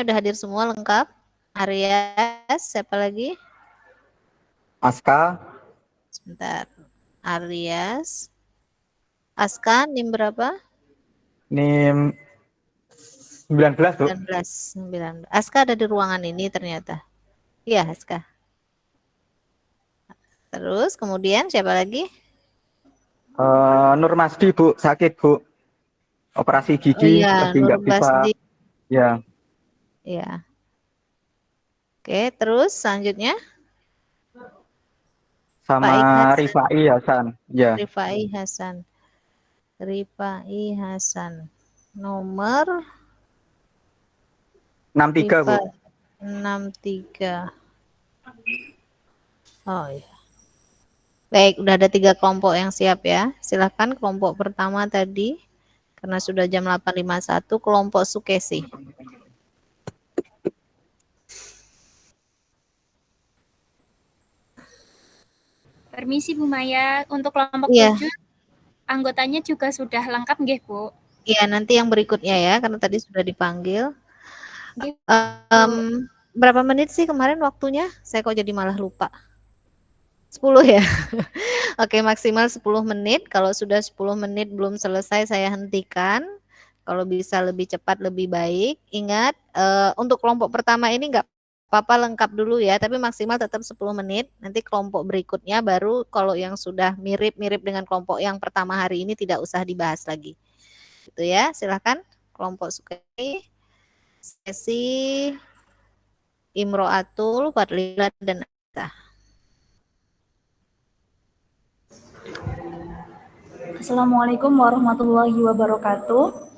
udah hadir semua lengkap. Aryas, siapa lagi? Aska. Sebentar. Aryas. Aska, NIM berapa? NIM 19, Bu. 19. Aska ada di ruangan ini ternyata. Iya, Aska. Terus kemudian siapa lagi? Nur Masdi, Bu. Sakit, Bu. Operasi Oh gigi, iya, lagi Nur nggak bisa. Basdi. Ya, Ya. Oke, terus selanjutnya sama Faik Hasan. Rifai Hasan. Ya, Rifai Hasan. Rifai Hasan. Nomor 63, Bu. Rifai 63. Oh iya. Baik, udah ada 3 kelompok yang siap ya. Silahkan kelompok pertama tadi, karena sudah jam 8.51, kelompok Sukesi. Permisi Bu Maya, untuk kelompok Iya, 7 anggotanya juga sudah lengkap nggih Bu? iya nanti yang berikutnya ya, karena tadi sudah dipanggil. Nggih, Bu. Berapa menit sih kemarin waktunya? Saya kok jadi malah lupa. 10 ya? Oke, maksimal 10 menit. Kalau sudah 10 menit belum selesai, saya hentikan. Kalau bisa lebih cepat, lebih baik. Ingat, untuk kelompok pertama ini nggak apa-apa lengkap dulu ya, tapi maksimal tetap 10 menit. Nanti kelompok berikutnya baru kalau yang sudah mirip-mirip dengan kelompok yang pertama hari ini tidak usah dibahas lagi. Gitu ya, silahkan. Kelompok Sukeni, Sesi, Imro'atul, Fadlila, dan Atta. Assalamualaikum warahmatullahi wabarakatuh.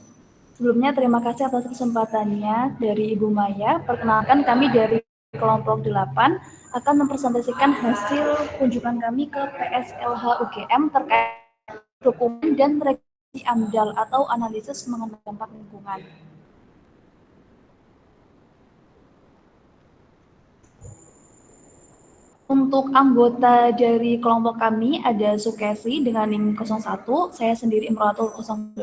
Sebelumnya terima kasih atas kesempatannya dari Ibu Maya. Perkenalkan kami dari kelompok 8 akan mempresentasikan hasil kunjungan kami ke PSLH UGM terkait dokumen dan revisi AMDAL atau analisis mengenai dampak lingkungan. Untuk anggota dari kelompok kami ada Sukesi dengan NIM 01, saya sendiri Imratul 011,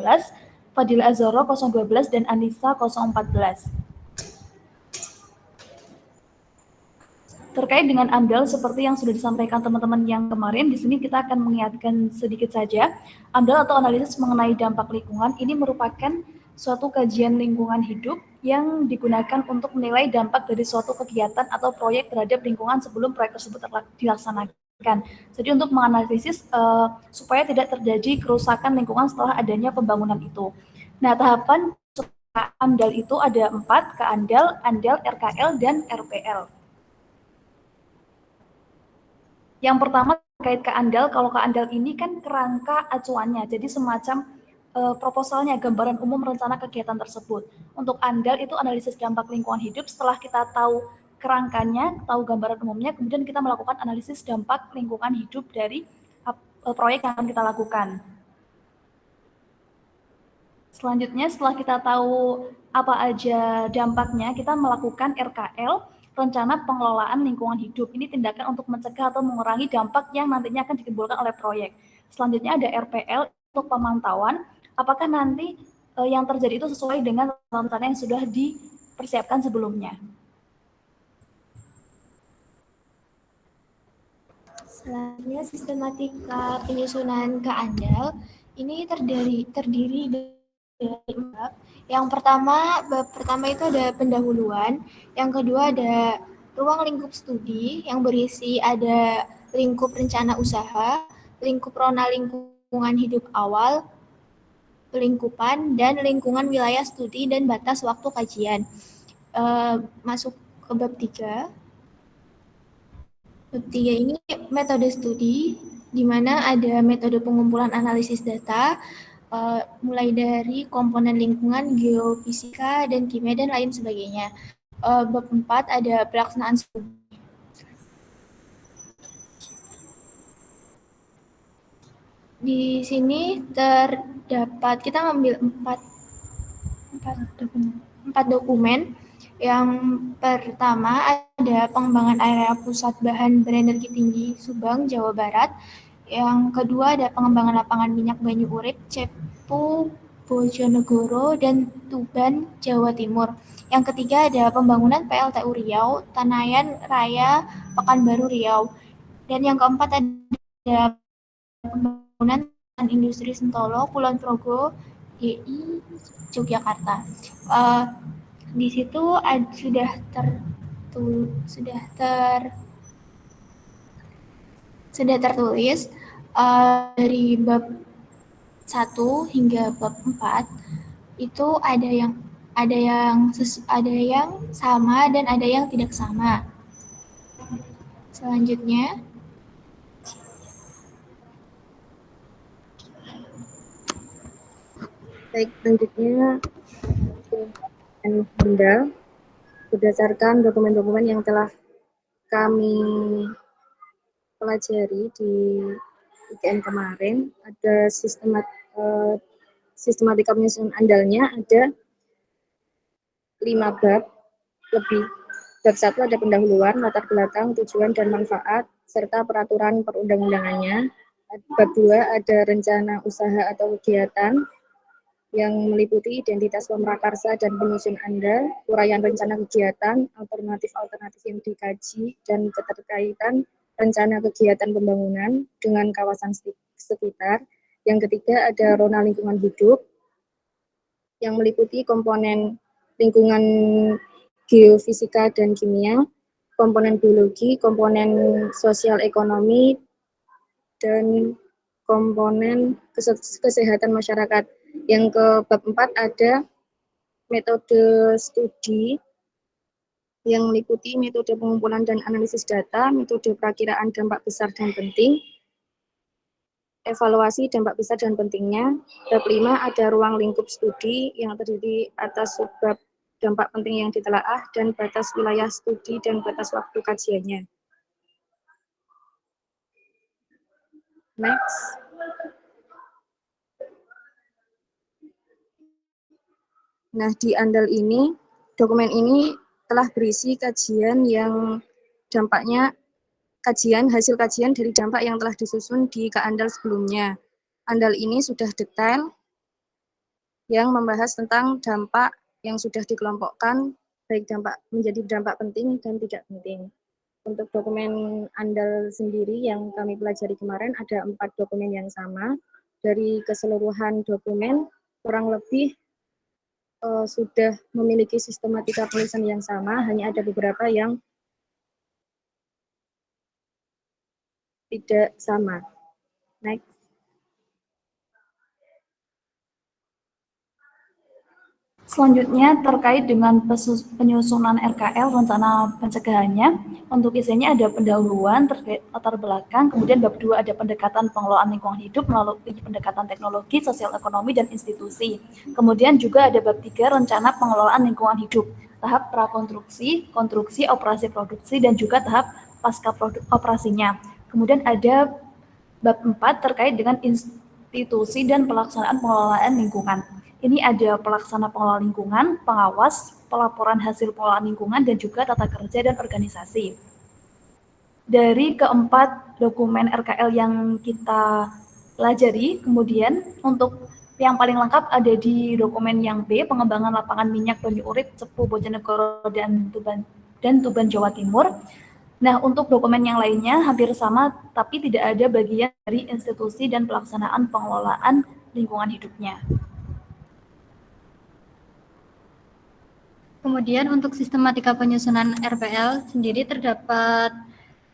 Fadil Azharo 012, dan Anissa 014. Terkait dengan AMDAL seperti yang sudah disampaikan teman-teman yang kemarin, di sini kita akan mengingatkan sedikit saja. AMDAL atau analisis mengenai dampak lingkungan ini merupakan suatu kajian lingkungan hidup yang digunakan untuk menilai dampak dari suatu kegiatan atau proyek terhadap lingkungan sebelum proyek tersebut dilaksanakan. Jadi untuk menganalisis supaya tidak terjadi kerusakan lingkungan setelah adanya pembangunan itu. Nah, tahapan AMDAL itu ada 4, KANDAL, ANDAL, RKL, dan RPL. Yang pertama terkait KANDAL, kalau KANDAL ini kan kerangka acuannya, jadi semacam proposalnya, gambaran umum rencana kegiatan tersebut. Untuk ANDAL itu analisis dampak lingkungan hidup, setelah kita tahu kerangkanya, tahu gambaran umumnya, kemudian kita melakukan analisis dampak lingkungan hidup dari proyek yang akan kita lakukan. Selanjutnya, setelah kita tahu apa aja dampaknya, kita melakukan RKL, rencana pengelolaan lingkungan hidup. Ini tindakan untuk mencegah atau mengurangi dampak yang nantinya akan ditimbulkan oleh proyek. Selanjutnya ada RPL untuk pemantauan, apakah nanti yang terjadi itu sesuai dengan rencana yang sudah dipersiapkan sebelumnya. Selanjutnya sistematika penyusunan KANDAL ini terdiri dari bab. Yang pertama, bab pertama itu ada pendahuluan, yang kedua ada ruang lingkup studi yang berisi ada lingkup rencana usaha, lingkup rona lingkungan hidup awal, pelingkupan, dan lingkungan wilayah studi dan batas waktu kajian. Masuk ke bab 3. Bab 3 ini metode studi, di mana ada metode pengumpulan analisis data, mulai dari komponen lingkungan, geofisika, dan kimia, dan lain sebagainya. Bab 4 ada pelaksanaan studi. Di sini terdapat, kita ngambil empat dokumen. Yang pertama ada pengembangan area pusat bahan berenergi tinggi Subang, Jawa Barat. Yang kedua ada pengembangan lapangan minyak Banyu Urip, Cepu, Bojonegoro, dan Tuban, Jawa Timur. Yang ketiga ada pembangunan PLTU Riau, Tanayan Raya, Pekanbaru Riau. Dan yang keempat ada pembangunan industri Sentolo, Kulon Progo, DI, Yogyakarta. Di situ sudah tertulis dari bab 1 hingga bab 4 itu ada yang sama dan ada yang tidak sama. Selanjutnya Bunda, berdasarkan dokumen-dokumen yang telah kami pelajari di UGM kemarin, ada sistematika penyusunan andalnya ada 5 bab lebih. Bab 1 ada pendahuluan, latar belakang, tujuan, dan manfaat, serta peraturan perundang-undangannya. Bab 2 ada rencana usaha atau kegiatan yang meliputi identitas pemrakarsa dan penyusun andal, uraian rencana kegiatan, alternatif-alternatif yang dikaji, dan keterkaitan rencana kegiatan pembangunan dengan kawasan sekitar. Yang ketiga ada rona lingkungan hidup yang meliputi komponen lingkungan geofisika dan kimia, komponen biologi, komponen sosial ekonomi, dan komponen kesehatan masyarakat. Yang ke bab 4 ada metode studi yang meliputi metode pengumpulan dan analisis data, metode perakiraan dampak besar dan penting, evaluasi dampak besar dan pentingnya. Bab 5 ada ruang lingkup studi yang terdiri atas subbab dampak penting yang ditelaah dan batas wilayah studi dan batas waktu kajiannya. Next. Nah, di andal ini, dokumen ini telah berisi kajian yang dampaknya, hasil kajian dari dampak yang telah disusun di Keandal sebelumnya. Andal ini sudah detail yang membahas tentang dampak yang sudah dikelompokkan, baik dampak menjadi dampak penting dan tidak penting. Untuk dokumen andal sendiri yang kami pelajari kemarin ada 4 dokumen yang sama. Dari keseluruhan dokumen kurang lebih sudah memiliki sistematika penulisan yang sama, hanya ada beberapa yang tidak sama. Next. Selanjutnya terkait dengan penyusunan RKL, rencana pencegahannya. Untuk isinya ada pendahuluan terkait latar belakang, kemudian bab 2 ada pendekatan pengelolaan lingkungan hidup melalui pendekatan teknologi, sosial ekonomi, dan institusi. Kemudian juga ada bab 3 rencana pengelolaan lingkungan hidup, tahap prakonstruksi, konstruksi, operasi produksi, dan juga tahap pasca operasinya. Kemudian ada bab 4 terkait dengan institusi dan pelaksanaan pengelolaan lingkungan. Ini ada pelaksana pengelola lingkungan, pengawas, pelaporan hasil pengelolaan lingkungan, dan juga tata kerja dan organisasi. Dari keempat dokumen RKL yang kita pelajari, kemudian untuk yang paling lengkap ada di dokumen yang B, pengembangan lapangan minyak Banyu Urip, Cepu, Bojonegoro, dan Tuban, Jawa Timur. Nah, untuk dokumen yang lainnya hampir sama, tapi tidak ada bagian dari institusi dan pelaksanaan pengelolaan lingkungan hidupnya. Kemudian untuk sistematika penyusunan RPL sendiri terdapat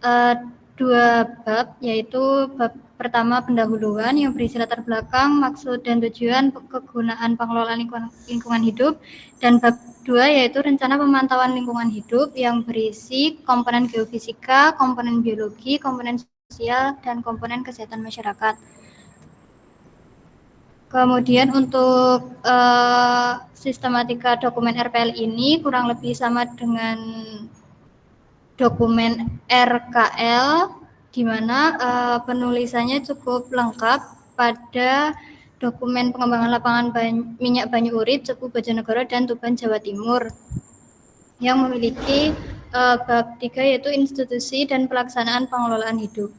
2 bab, yaitu bab pertama pendahuluan yang berisi latar belakang, maksud dan tujuan kegunaan pengelolaan lingkungan hidup, dan bab 2 yaitu rencana pemantauan lingkungan hidup yang berisi komponen geofisika, komponen biologi, komponen sosial, dan komponen kesehatan masyarakat. Kemudian untuk sistematika dokumen RPL ini kurang lebih sama dengan dokumen RKL, di mana penulisannya cukup lengkap pada dokumen pengembangan lapangan minyak Banyu Urip, Cepu, Bojonegoro, dan Tuban, Jawa Timur, yang memiliki bab 3 yaitu institusi dan pelaksanaan pengelolaan hidup.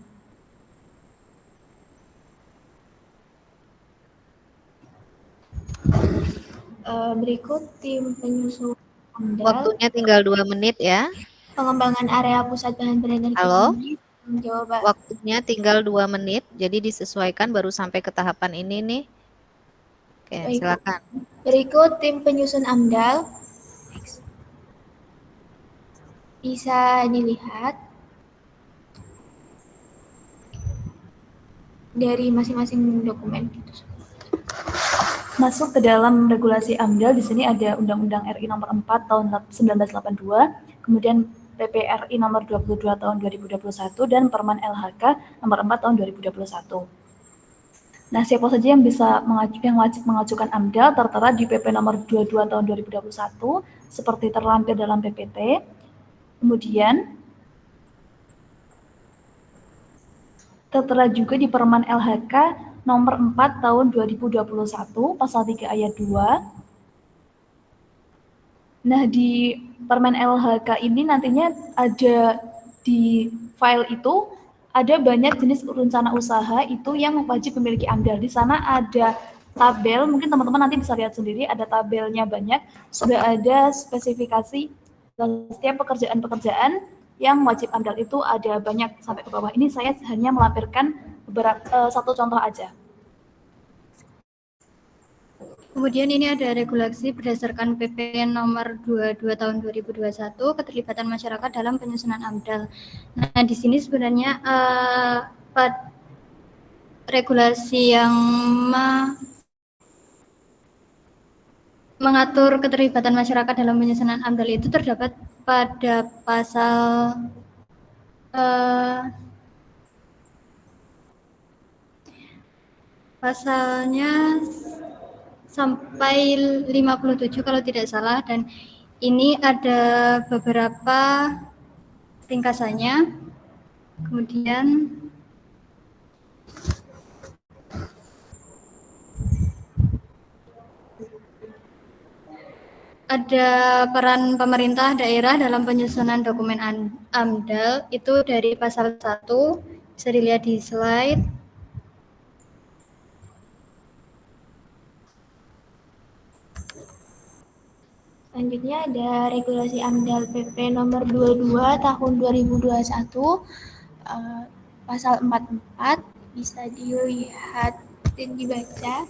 Berikut tim penyusun AMDAL. Waktunya tinggal 2 menit ya. Pengembangan area pusat bahan berenergi Halo? tinggi. Jawaban. Waktunya tinggal 2 menit, jadi disesuaikan baru sampai ke tahapan ini nih. Oke, Baik. silakan. Berikut tim penyusun AMDAL. Bisa dilihat dari masing-masing dokumen. Masuk ke dalam regulasi AMDAL, di sini ada Undang-Undang RI Nomor 4 Tahun 1982, kemudian PPRI Nomor 22 Tahun 2021, dan Permen LHK Nomor 4 Tahun 2021. Nah, siapa saja yang wajib mengajukan AMDAL tertera di PP Nomor 22 Tahun 2021 seperti terlampir dalam PPT. Kemudian tertera juga di Permen LHK Nomor 4 Tahun 2021 Pasal 3 Ayat 2. Nah, di Permen LHK ini nantinya ada di file itu ada banyak jenis rencana usaha itu yang wajib memiliki AMDAL. Di sana ada tabel, mungkin teman-teman nanti bisa lihat sendiri, ada tabelnya banyak, sudah ada spesifikasi dan setiap pekerjaan-pekerjaan yang wajib AMDAL itu ada banyak sampai ke bawah. Ini saya hanya melampirkan satu contoh aja. Kemudian ini ada regulasi berdasarkan PP nomor 22 tahun 2021 keterlibatan masyarakat dalam penyusunan AMDAL. Nah, di sini sebenarnya regulasi yang mengatur keterlibatan masyarakat dalam penyusunan AMDAL itu terdapat pada pasal pasalnya sampai 57 kalau tidak salah, dan ini ada beberapa ringkasannya. Kemudian ada peran pemerintah daerah dalam penyusunan dokumen AMDAL itu dari pasal 1, bisa dilihat di slide. Selanjutnya ada regulasi AMDAL PP nomor 22 tahun 2021 pasal 44, bisa dilihat dan dibaca.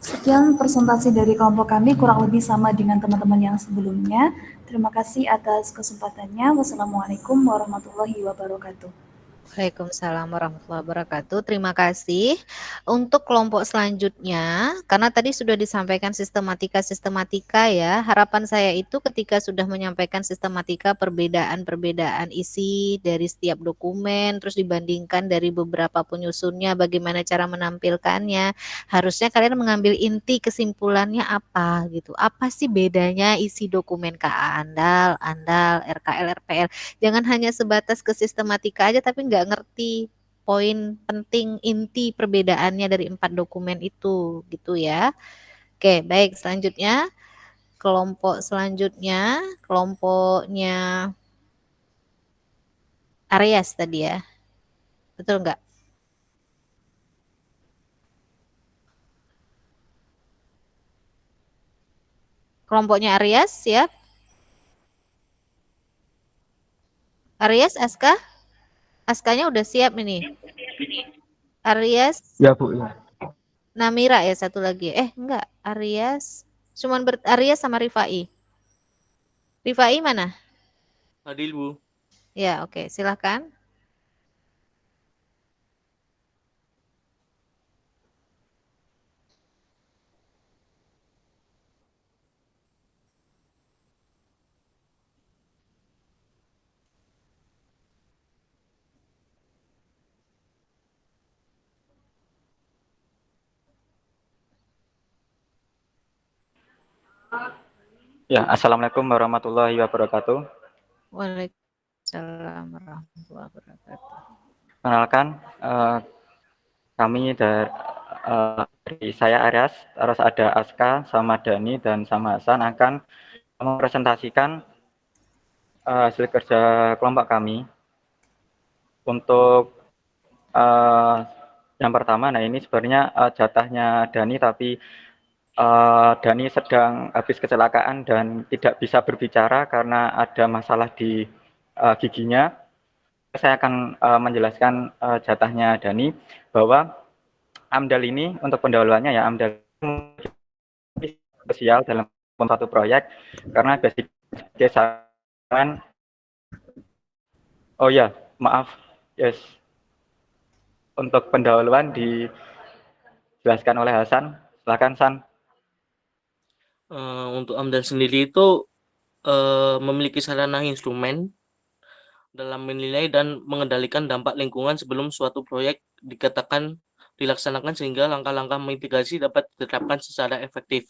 Sekian presentasi dari kelompok kami, kurang lebih sama dengan teman-teman yang sebelumnya. Terima kasih atas kesempatannya. Wassalamualaikum warahmatullahi wabarakatuh. Waalaikumsalam warahmatullahi wabarakatuh. Terima kasih. Untuk kelompok selanjutnya, karena tadi sudah disampaikan sistematika ya, harapan saya itu ketika sudah menyampaikan sistematika perbedaan-perbedaan isi dari setiap dokumen, terus dibandingkan dari beberapa penyusunnya, bagaimana cara menampilkannya, harusnya kalian mengambil inti kesimpulannya apa gitu. Apa sih bedanya isi dokumen KA Andal, RKL, RPL. Jangan hanya sebatas ke sistematika aja tapi nggak ngerti poin penting inti perbedaannya dari 4 dokumen itu gitu ya. Oke, baik, selanjutnya kelompok selanjutnya kelompoknya Aries tadi ya. Betul nggak? Kelompoknya Aries ya. Aries, Aska? Askanya udah siap ini. Aries. Ya Bu, ya. Namira ya satu lagi. Enggak, Aries. Cuman Aries sama Rifai. Rifai mana? Adil, Bu. Ya, oke, silakan. Ya, Assalamualaikum warahmatullahi wabarakatuh. Waalaikumsalam warahmatullahi wabarakatuh. Kenalkan, kami dari saya Aries, terus ada Aska, sama Dani, dan sama Hasan akan mempresentasikan hasil kerja kelompok kami untuk Yang pertama, nah ini sebenarnya jatahnya Dani, tapi Dani sedang habis kecelakaan dan tidak bisa berbicara karena ada masalah di giginya. Saya akan menjelaskan jatahnya Dani, bahwa AMDAL ini untuk pendahuluannya ya, AMDAL spesial dalam satu proyek karena basic saran. Oh ya, maaf, yes, untuk pendahuluan dijelaskan oleh Hasan. Silakan San. Untuk AMDAL sendiri itu memiliki sarana instrumen dalam menilai dan mengendalikan dampak lingkungan sebelum suatu proyek dikatakan dilaksanakan sehingga langkah-langkah mitigasi dapat diterapkan secara efektif.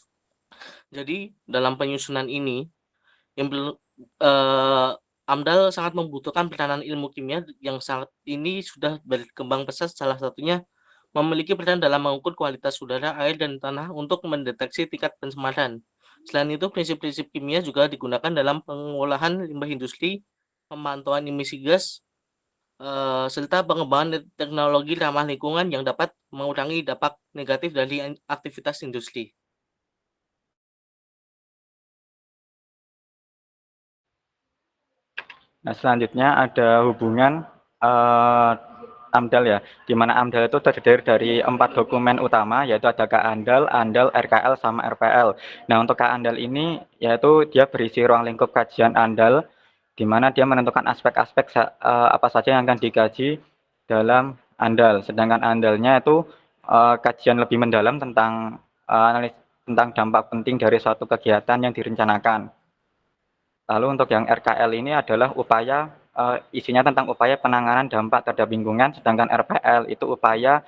Jadi dalam penyusunan ini yang AMDAL sangat membutuhkan peranan ilmu kimia yang saat ini sudah berkembang pesat, salah satunya memiliki peran dalam mengukur kualitas udara, air, dan tanah untuk mendeteksi tingkat pencemaran. Selain itu, prinsip-prinsip kimia juga digunakan dalam pengolahan limbah industri, pemantauan emisi gas, serta pengembangan teknologi ramah lingkungan yang dapat mengurangi dampak negatif dari aktivitas industri. Nah, selanjutnya ada hubungan AMDAL ya, di mana AMDAL itu terdiri dari 4 dokumen utama, yaitu ada KANDAL, ANDAL, RKL, sama RPL. Nah, untuk KANDAL ini yaitu dia berisi ruang lingkup kajian ANDAL, di mana dia menentukan aspek-aspek apa saja yang akan dikaji dalam ANDAL. Sedangkan ANDALnya itu kajian lebih mendalam tentang tentang dampak penting dari suatu kegiatan yang direncanakan. Lalu untuk yang RKL ini adalah upaya, isinya tentang upaya penanganan dampak terhadap lingkungan, sedangkan RPL itu upaya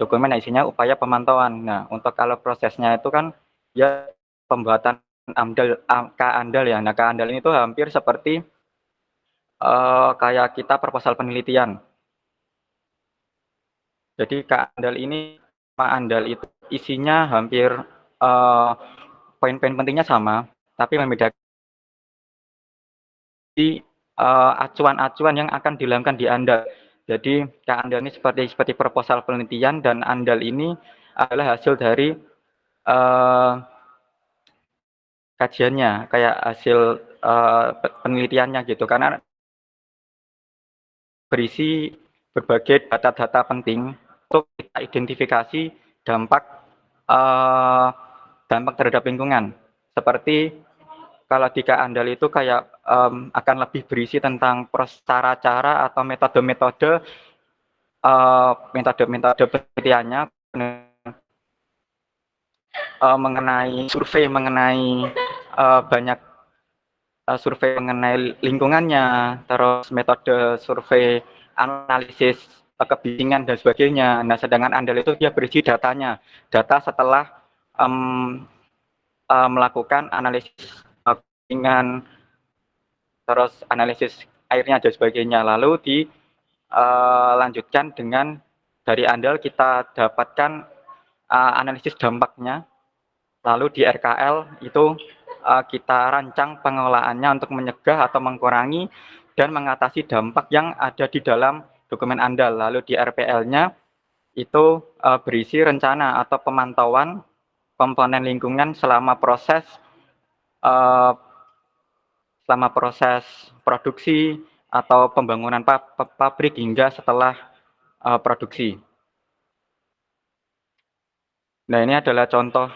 dokumen yang isinya upaya pemantauan. Nah, untuk kalau prosesnya itu kan ya pembuatan AMDAL, KANDAL ya. Nah, KANDAL ini tuh hampir seperti kayak kita proposal penelitian. Jadi KANDAL ini sama ANDAL itu isinya hampir poin-poin pentingnya sama, tapi membedakan di acuan-acuan yang akan dilakukan di ANDAL. Jadi ANDAL ini seperti proposal penelitian, dan ANDAL ini adalah hasil dari kajiannya, kayak hasil penelitiannya gitu, karena berisi berbagai data-data penting untuk kita identifikasi dampak dampak terhadap lingkungan. Seperti kalau di KANDAL itu kayak akan lebih berisi tentang cara-cara atau metode-metode penelitiannya, mengenai survei, mengenai banyak survei mengenai lingkungannya, terus metode survei, analisis kebisingan dan sebagainya. Nah, sedangkan ANDAL itu dia berisi datanya, data setelah melakukan analisis kebisingan, terus analisis airnya dan sebagainya. Lalu dilanjutkan dengan dari ANDAL kita dapatkan analisis dampaknya. Lalu di RKL itu kita rancang pengolahannya untuk menyegah atau mengurangi dan mengatasi dampak yang ada di dalam dokumen ANDAL. Lalu di RPL-nya itu berisi rencana atau pemantauan komponen lingkungan selama proses produksi atau pembangunan pabrik hingga setelah produksi. Nah, ini adalah contoh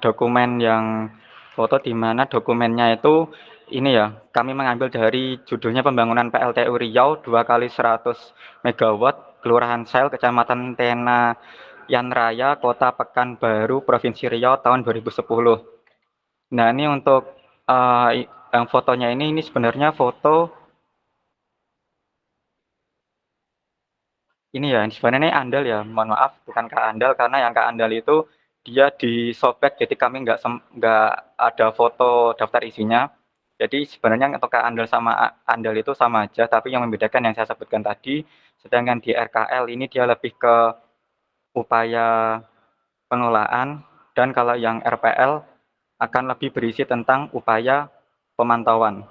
dokumen yang foto, di mana dokumennya itu ini ya, kami mengambil dari judulnya Pembangunan PLTU Riau 2x100 MW, Kelurahan Sel, Kecamatan Tenayan Raya, Kota Pekanbaru, Provinsi Riau tahun 2010. Nah, ini untuk yang fotonya ini sebenarnya foto ini ya, sebenarnya ini ANDAL ya, mohon maaf bukan KANDAL, karena yang KANDAL itu dia disobek, jadi kami nggak ada foto daftar isinya. Jadi sebenarnya untuk KANDAL sama ANDAL itu sama aja, tapi yang membedakan yang saya sebutkan tadi. Sedangkan di RKL ini dia lebih ke upaya pengelolaan, dan kalau yang RPL akan lebih berisi tentang upaya pemantauan.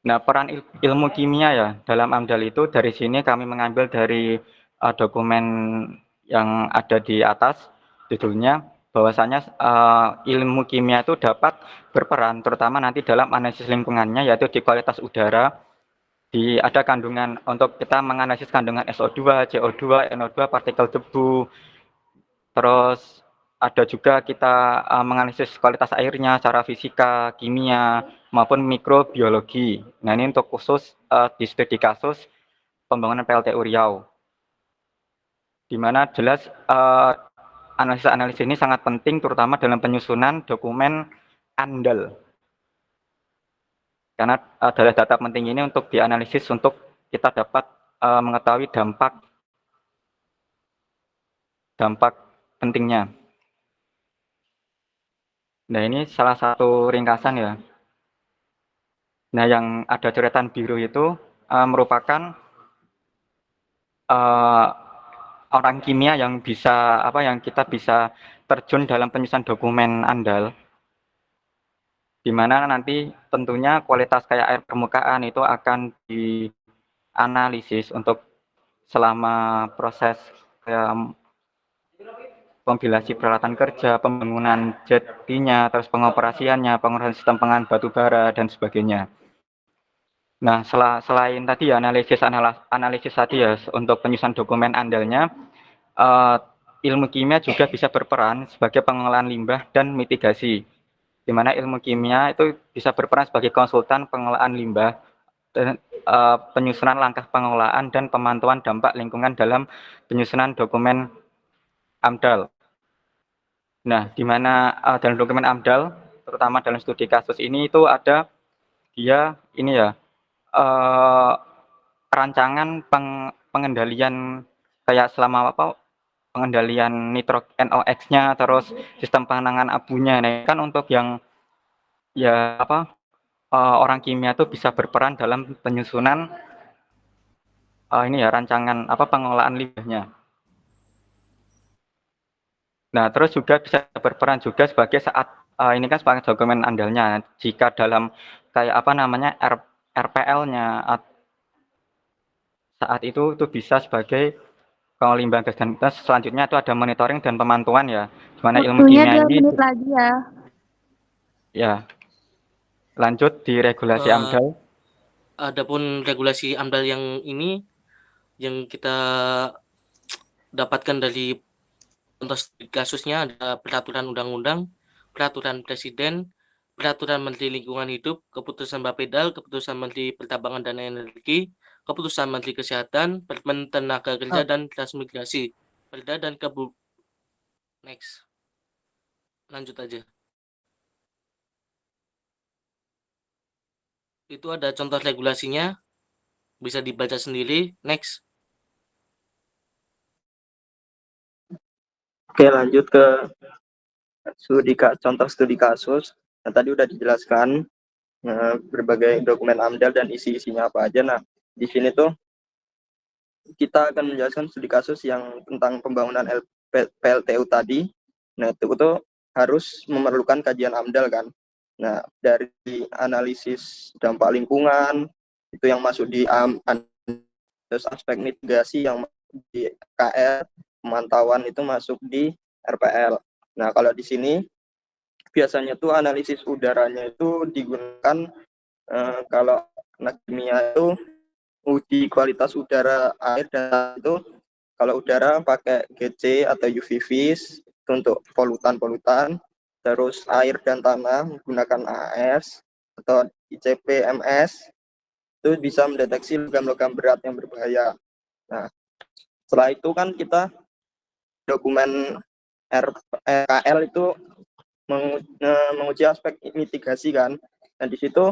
Nah, peran ilmu kimia ya dalam AMDAL itu dari sini kami mengambil dari dokumen yang ada di atas judulnya bahwasanya ilmu kimia itu dapat berperan terutama nanti dalam analisis lingkungannya yaitu di kualitas udara, ada kandungan untuk kita menganalisis kandungan SO2, CO2, NO2, partikel debu, terus ada juga kita menganalisis kualitas airnya secara fisika, kimia, maupun mikrobiologi. Nah, ini untuk khusus di studi kasus pembangunan PLTU Riau. Di mana jelas analisis-analisis ini sangat penting terutama dalam penyusunan dokumen AMDAL. Karena adalah data penting ini untuk dianalisis untuk kita dapat mengetahui dampak pentingnya. Nah, ini salah satu ringkasan ya. Nah, yang ada coretan biru itu merupakan orang kimia yang kita bisa terjun dalam penyusunan dokumen AMDAL. Di mana nanti tentunya kualitas kayak air permukaan itu akan dianalisis untuk selama proses kompilasi peralatan kerja, pembangunan jetinya, terus pengoperasiannya, pengurusan sistem penganan batu bara, dan sebagainya. Nah, selain tadi ya analisis tadi ya untuk penyusunan dokumen AMDAL-nya, ilmu kimia juga bisa berperan sebagai pengelolaan limbah dan mitigasi. Di mana ilmu kimia itu bisa berperan sebagai konsultan pengelolaan limbah dan penyusunan langkah pengelolaan dan pemantauan dampak lingkungan dalam penyusunan dokumen AMDAL. Nah, di mana dalam dokumen AMDAL, terutama dalam studi kasus ini itu ada rancangan pengendalian kayak selama pengendalian NOx-nya, terus sistem pengenangan abunya. Nah, kan untuk yang orang kimia itu bisa berperan dalam penyusunan rancangan pengelolaan limbahnya. Nah, terus juga bisa berperan juga sebagai ini kan sebagai dokumen AMDAL-nya. Jika dalam kayak RPL-nya saat itu bisa sebagai pengelolaan gas dan terus selanjutnya itu ada monitoring dan pemantauan ya. Di mana ilmu Waktunya kimia 2 ini menit lagi ya. ya. Lanjut di regulasi AMDAL. Adapun regulasi AMDAL yang ini yang kita dapatkan dari contoh kasusnya ada peraturan undang-undang, peraturan presiden, peraturan Menteri Lingkungan Hidup, keputusan Bapedal, keputusan Menteri Pertambangan dan Energi, keputusan Menteri Kesehatan, Permen Tenaga Kerja dan Transmigrasi, Perda dan Next. Lanjut aja. Itu ada contoh regulasinya, bisa dibaca sendiri. Next. Oke, lanjut ke contoh studi kasus. Nah, tadi udah dijelaskan berbagai dokumen AMDAL dan isi-isinya apa aja. Nah, di sini tuh kita akan menjelaskan studi kasus yang tentang pembangunan PLTU tadi. Nah, itu tuh harus memerlukan kajian AMDAL kan. Nah, dari analisis dampak lingkungan, itu yang masuk di terus aspek mitigasi yang di KR, pemantauan itu masuk di RPL. Nah, kalau di sini biasanya tuh analisis udaranya itu digunakan kalau anak kimia itu uji kualitas udara air dan itu kalau udara pakai GC atau UV-Vis untuk polutan-polutan, terus air dan tanah menggunakan AS atau ICP MS itu bisa mendeteksi logam-logam berat yang berbahaya. Nah, setelah itu kan kita dokumen RKL itu menguji aspek mitigasi kan. Dan di situ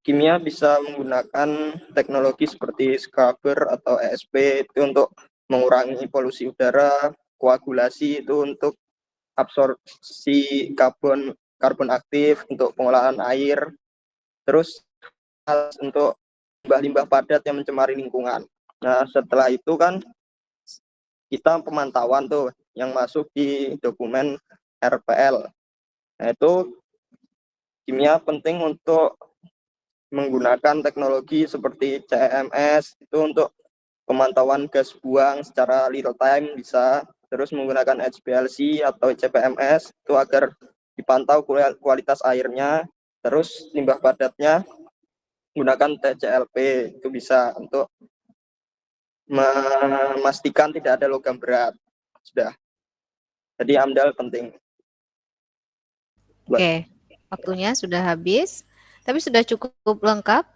kimia bisa menggunakan teknologi seperti scrubber atau ESP itu untuk mengurangi polusi udara, koagulasi itu untuk absorpsi karbon aktif untuk pengolahan air, terus untuk limbah-limbah padat yang mencemari lingkungan. Nah, setelah itu kan kita pemantauan tuh yang masuk di dokumen RPL. Nah, itu kimia penting untuk menggunakan teknologi seperti CMS itu untuk pemantauan gas buang secara real time bisa, terus menggunakan HPLC atau CPMS itu agar dipantau kualitas airnya, terus limbah padatnya menggunakan TCLP itu bisa untuk memastikan tidak ada logam berat. Sudah. Jadi AMDAL penting. Oke, waktunya sudah habis, tapi sudah cukup lengkap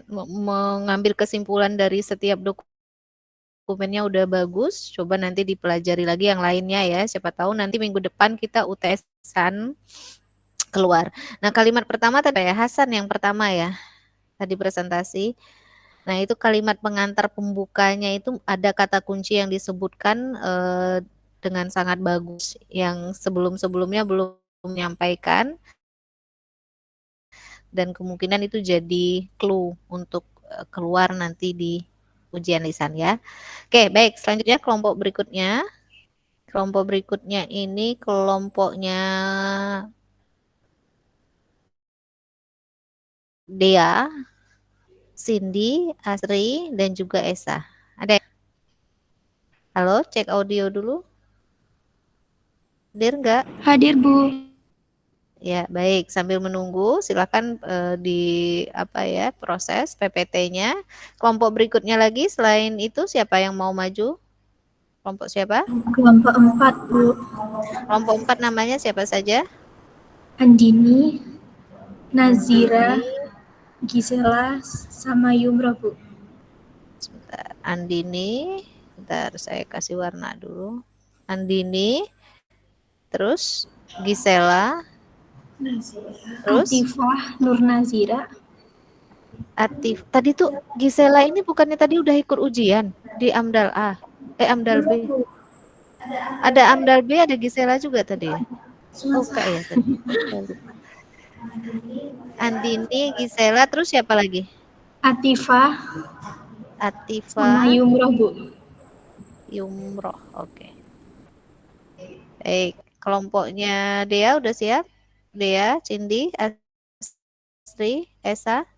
mengambil kesimpulan dari setiap dokumennya udah bagus. Coba nanti dipelajari lagi yang lainnya ya. Siapa tahu nanti minggu depan kita UTS-an keluar. Nah, kalimat pertama tadi ya Hasan yang pertama ya. Tadi presentasi. Nah, itu kalimat pengantar pembukanya itu ada kata kunci yang disebutkan dengan sangat bagus yang sebelum-sebelumnya belum menyampaikan, dan kemungkinan itu jadi clue untuk keluar nanti di ujian lisan ya. Oke, baik, selanjutnya kelompok berikutnya. Kelompok berikutnya ini kelompoknya Dea, Cindy, Asri, dan juga Esa. Ada? Halo, cek audio dulu. Hadir nggak? Hadir, Bu. Ya, baik. Sambil menunggu, silakan proses PPT-nya. Kelompok berikutnya lagi, selain itu siapa yang mau maju? Kelompok siapa? Kelompok 4, Bu. Kelompok 4 namanya siapa saja? Andini, Nazira, Gisela, sama Yumro, Bu. Sebentar, Andini. Bentar, saya kasih warna dulu. Andini, terus Gisela, terus Atifah, Nur Nazira. Tadi tuh Gisela ini bukannya tadi udah ikut ujian di AMDAL A, AMDAL B. Ada AMDAL B, ada Gisela juga tadi ya? Oh, ya tadi. Andini, Gisela, terus siapa lagi? Atifah, sama Yumroh, Bu. Yumroh, oke. Baik, kelompoknya Dea udah siap? Dea, Cindy, Asri, Esa?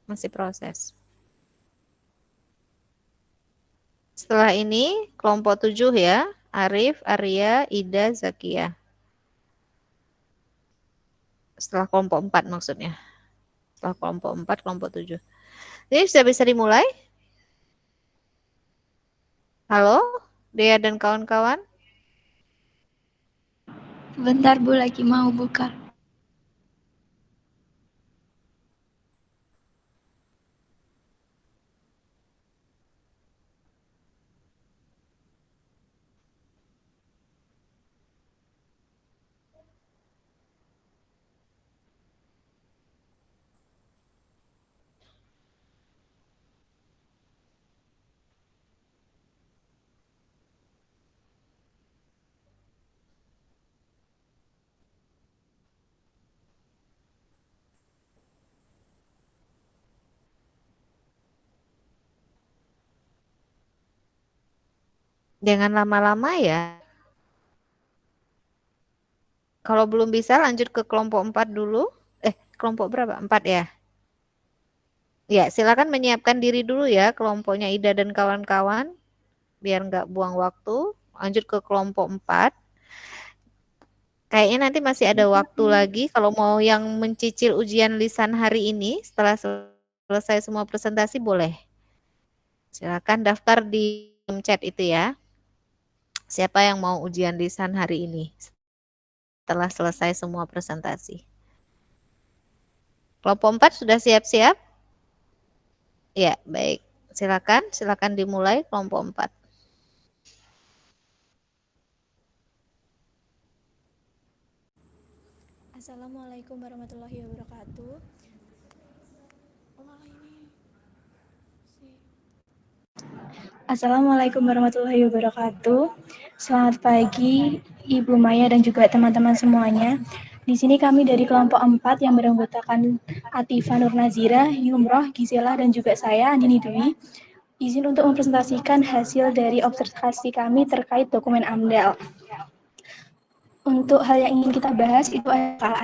Masih proses. Setelah ini kelompok 7 ya, Arif, Arya, Ida, Zakia. Setelah kelompok 4 maksudnya. Setelah kelompok 4, kelompok 7. Ini sudah bisa dimulai? Halo, Dea dan kawan-kawan? Bentar, Bu, lagi mau buka. Jangan lama-lama ya. Kalau belum bisa lanjut ke kelompok 4 dulu. Kelompok berapa? 4 ya? Ya, silakan menyiapkan diri dulu ya kelompoknya Ida dan kawan-kawan. Biar nggak buang waktu. Lanjut ke kelompok 4. Kayaknya nanti masih ada waktu lagi kalau mau yang mencicil ujian lisan hari ini setelah selesai semua presentasi boleh. Silakan daftar di chat itu ya. Siapa yang mau ujian lisan hari ini setelah selesai semua presentasi. Kelompok 4 sudah siap-siap? Ya, baik. Silakan dimulai kelompok 4. Assalamualaikum warahmatullahi wabarakatuh. Assalamualaikum warahmatullahi wabarakatuh. Selamat pagi Ibu Maya dan juga teman-teman semuanya. Di sini kami dari kelompok 4 yang beranggotakan Atifah Nur Nazira, Yumroh, Gisela, dan juga saya, Andini Dwi, Izin untuk mempresentasikan hasil dari observasi kami terkait dokumen AMDAL. Untuk hal yang ingin kita bahas itu adalah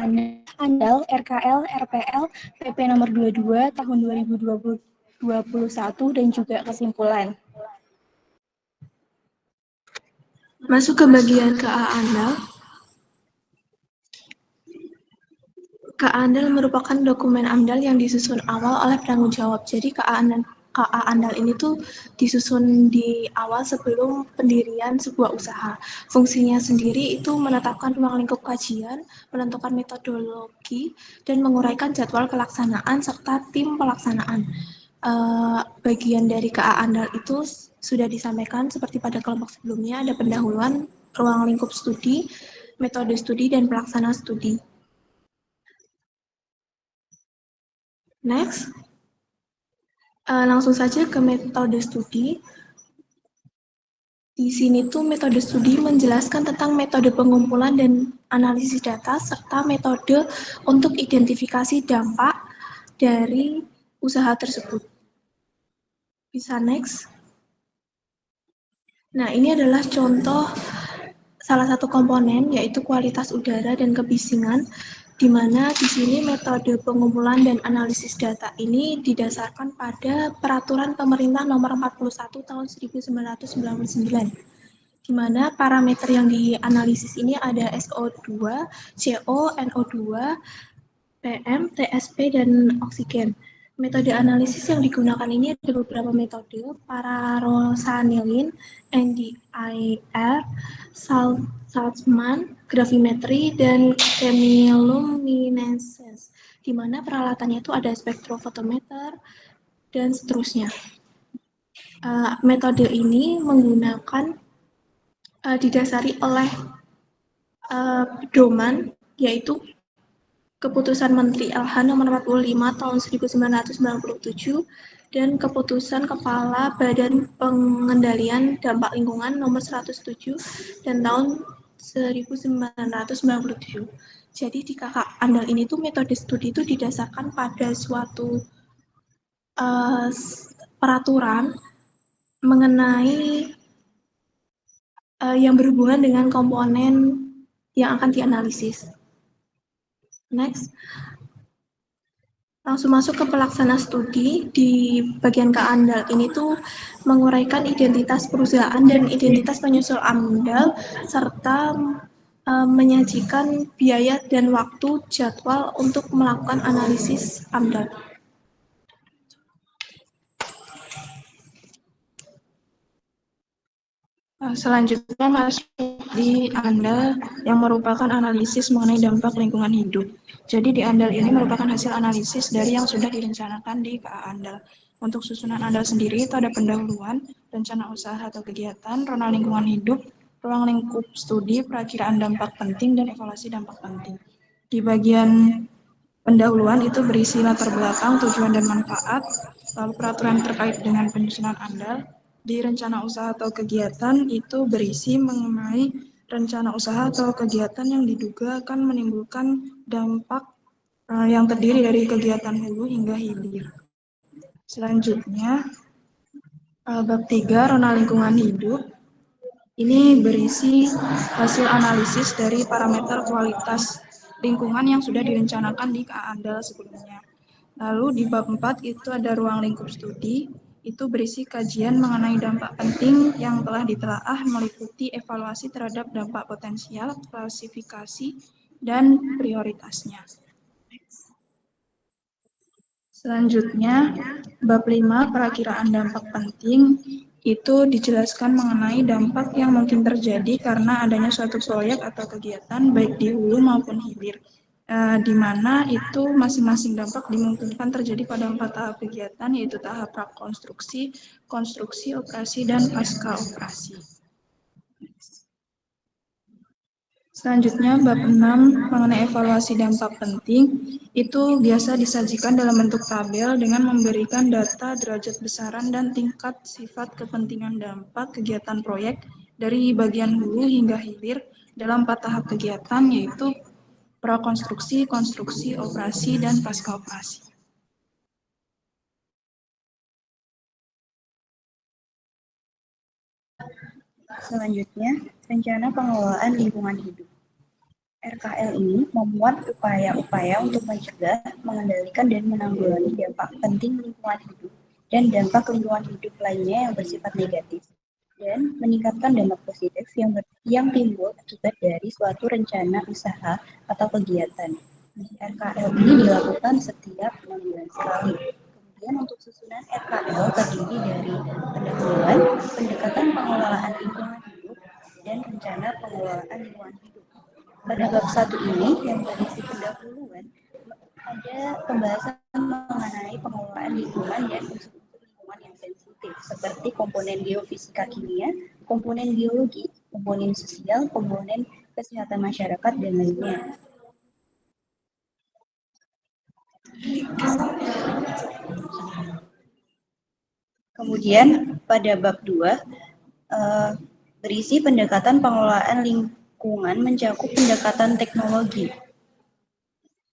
AMDAL, RKL, RPL, PP nomor 22 tahun 2021 dan juga kesimpulan. Masuk ke bagian KA AMDAL. KA AMDAL merupakan dokumen AMDAL yang disusun awal oleh penanggung jawab. Jadi KA AMDAL ini tuh disusun di awal sebelum pendirian sebuah usaha. Fungsinya sendiri itu menetapkan ruang lingkup kajian, menentukan metodologi, dan menguraikan jadwal pelaksanaan serta tim pelaksanaan. Bagian dari KA AMDAL itu sudah disampaikan seperti pada kelompok sebelumnya, ada pendahuluan, ruang lingkup studi, metode studi, dan pelaksana studi. Next, langsung saja ke metode studi. Di sini tuh metode studi menjelaskan tentang metode pengumpulan dan analisis data serta metode untuk identifikasi dampak dari usaha tersebut. Bisa next. Nah, ini adalah contoh salah satu komponen yaitu kualitas udara dan kebisingan, di mana di sini metode pengumpulan dan analisis data ini didasarkan pada Peraturan Pemerintah Nomor 41 Tahun 1999, di mana parameter yang dianalisis ini ada SO2, CO, NO2, PM, TSP, dan oksigen. Metode analisis yang digunakan ini ada beberapa metode, pararosanilin, NDIR, Saltzman, gravimetri, dan chemiluminescence, di mana peralatannya itu ada spektrofotometer, dan seterusnya. Metode ini menggunakan didasari oleh pedoman, yaitu Keputusan Menteri LH Nomor 45 Tahun 1997 dan Keputusan Kepala Badan Pengendalian Dampak Lingkungan Nomor 107 dan Tahun 1997. Jadi di KK AMDAL ini tuh metode studi itu didasarkan pada suatu peraturan mengenai yang berhubungan dengan komponen yang akan dianalisis. Next, langsung masuk ke pelaksana studi. Di bagian KA AMDAL ini tuh menguraikan identitas perusahaan dan identitas penyusul AMDAL serta menyajikan biaya dan waktu jadwal untuk melakukan analisis AMDAL. Selanjutnya masuk di AMDAL yang merupakan analisis mengenai dampak lingkungan hidup. Jadi di AMDAL ini merupakan hasil analisis dari yang sudah direncanakan di KA AMDAL. Untuk susunan AMDAL sendiri itu ada pendahuluan, rencana usaha atau kegiatan, rona lingkungan hidup, ruang lingkup studi, perakiraan dampak penting, dan evaluasi dampak penting. Di bagian pendahuluan itu berisi latar belakang, tujuan dan manfaat, lalu peraturan terkait dengan penyusunan AMDAL. Di rencana usaha atau kegiatan itu berisi mengenai rencana usaha atau kegiatan yang diduga akan menimbulkan dampak yang terdiri dari kegiatan hulu hingga hilir. Selanjutnya, bab 3, rona lingkungan hidup. Ini berisi hasil analisis dari parameter kualitas lingkungan yang sudah direncanakan di KA AMDAL sebelumnya. Lalu di bab 4 itu ada ruang lingkup studi. Itu berisi kajian mengenai dampak penting yang telah ditelaah meliputi evaluasi terhadap dampak potensial, klasifikasi, dan prioritasnya. Selanjutnya, bab 5, perakiraan dampak penting, itu dijelaskan mengenai dampak yang mungkin terjadi karena adanya suatu proyek atau kegiatan baik di hulu maupun hilir. Di mana itu masing-masing dampak dimungkinkan terjadi pada 4 tahap kegiatan, yaitu tahap prakonstruksi, konstruksi, operasi, dan pasca operasi. Selanjutnya, bab 6 mengenai evaluasi dampak penting, itu biasa disajikan dalam bentuk tabel dengan memberikan data derajat besaran dan tingkat sifat kepentingan dampak kegiatan proyek dari bagian hulu hingga hilir dalam 4 tahap kegiatan, yaitu prakonstruksi, konstruksi, operasi, dan pasca operasi. Selanjutnya, rencana pengelolaan lingkungan hidup. RKL ini memuat upaya-upaya untuk mencegah, mengendalikan, dan menanggulangi dampak penting lingkungan hidup dan dampak lingkungan hidup lainnya yang bersifat negatif, dan meningkatkan dampak positif yang timbul akibat dari suatu rencana usaha atau kegiatan. RKL ini dilakukan setiap 6 bulan sekali. Kemudian untuk susunan RKL terdiri dari pendahuluan, pendekatan pengelolaan lingkungan hidup, dan rencana pengelolaan lingkungan hidup. Pada bab 1 ini yang berisi pendahuluan, ada pembahasan mengenai pengelolaan lingkungan dan unsur-unsur lingkungan yang sensitif seperti komponen geofisika kimia, komponen biologi, komponen sosial, komponen kesehatan masyarakat, dan lainnya. Kemudian pada bab 2 berisi pendekatan pengelolaan lingkungan mencakup pendekatan teknologi.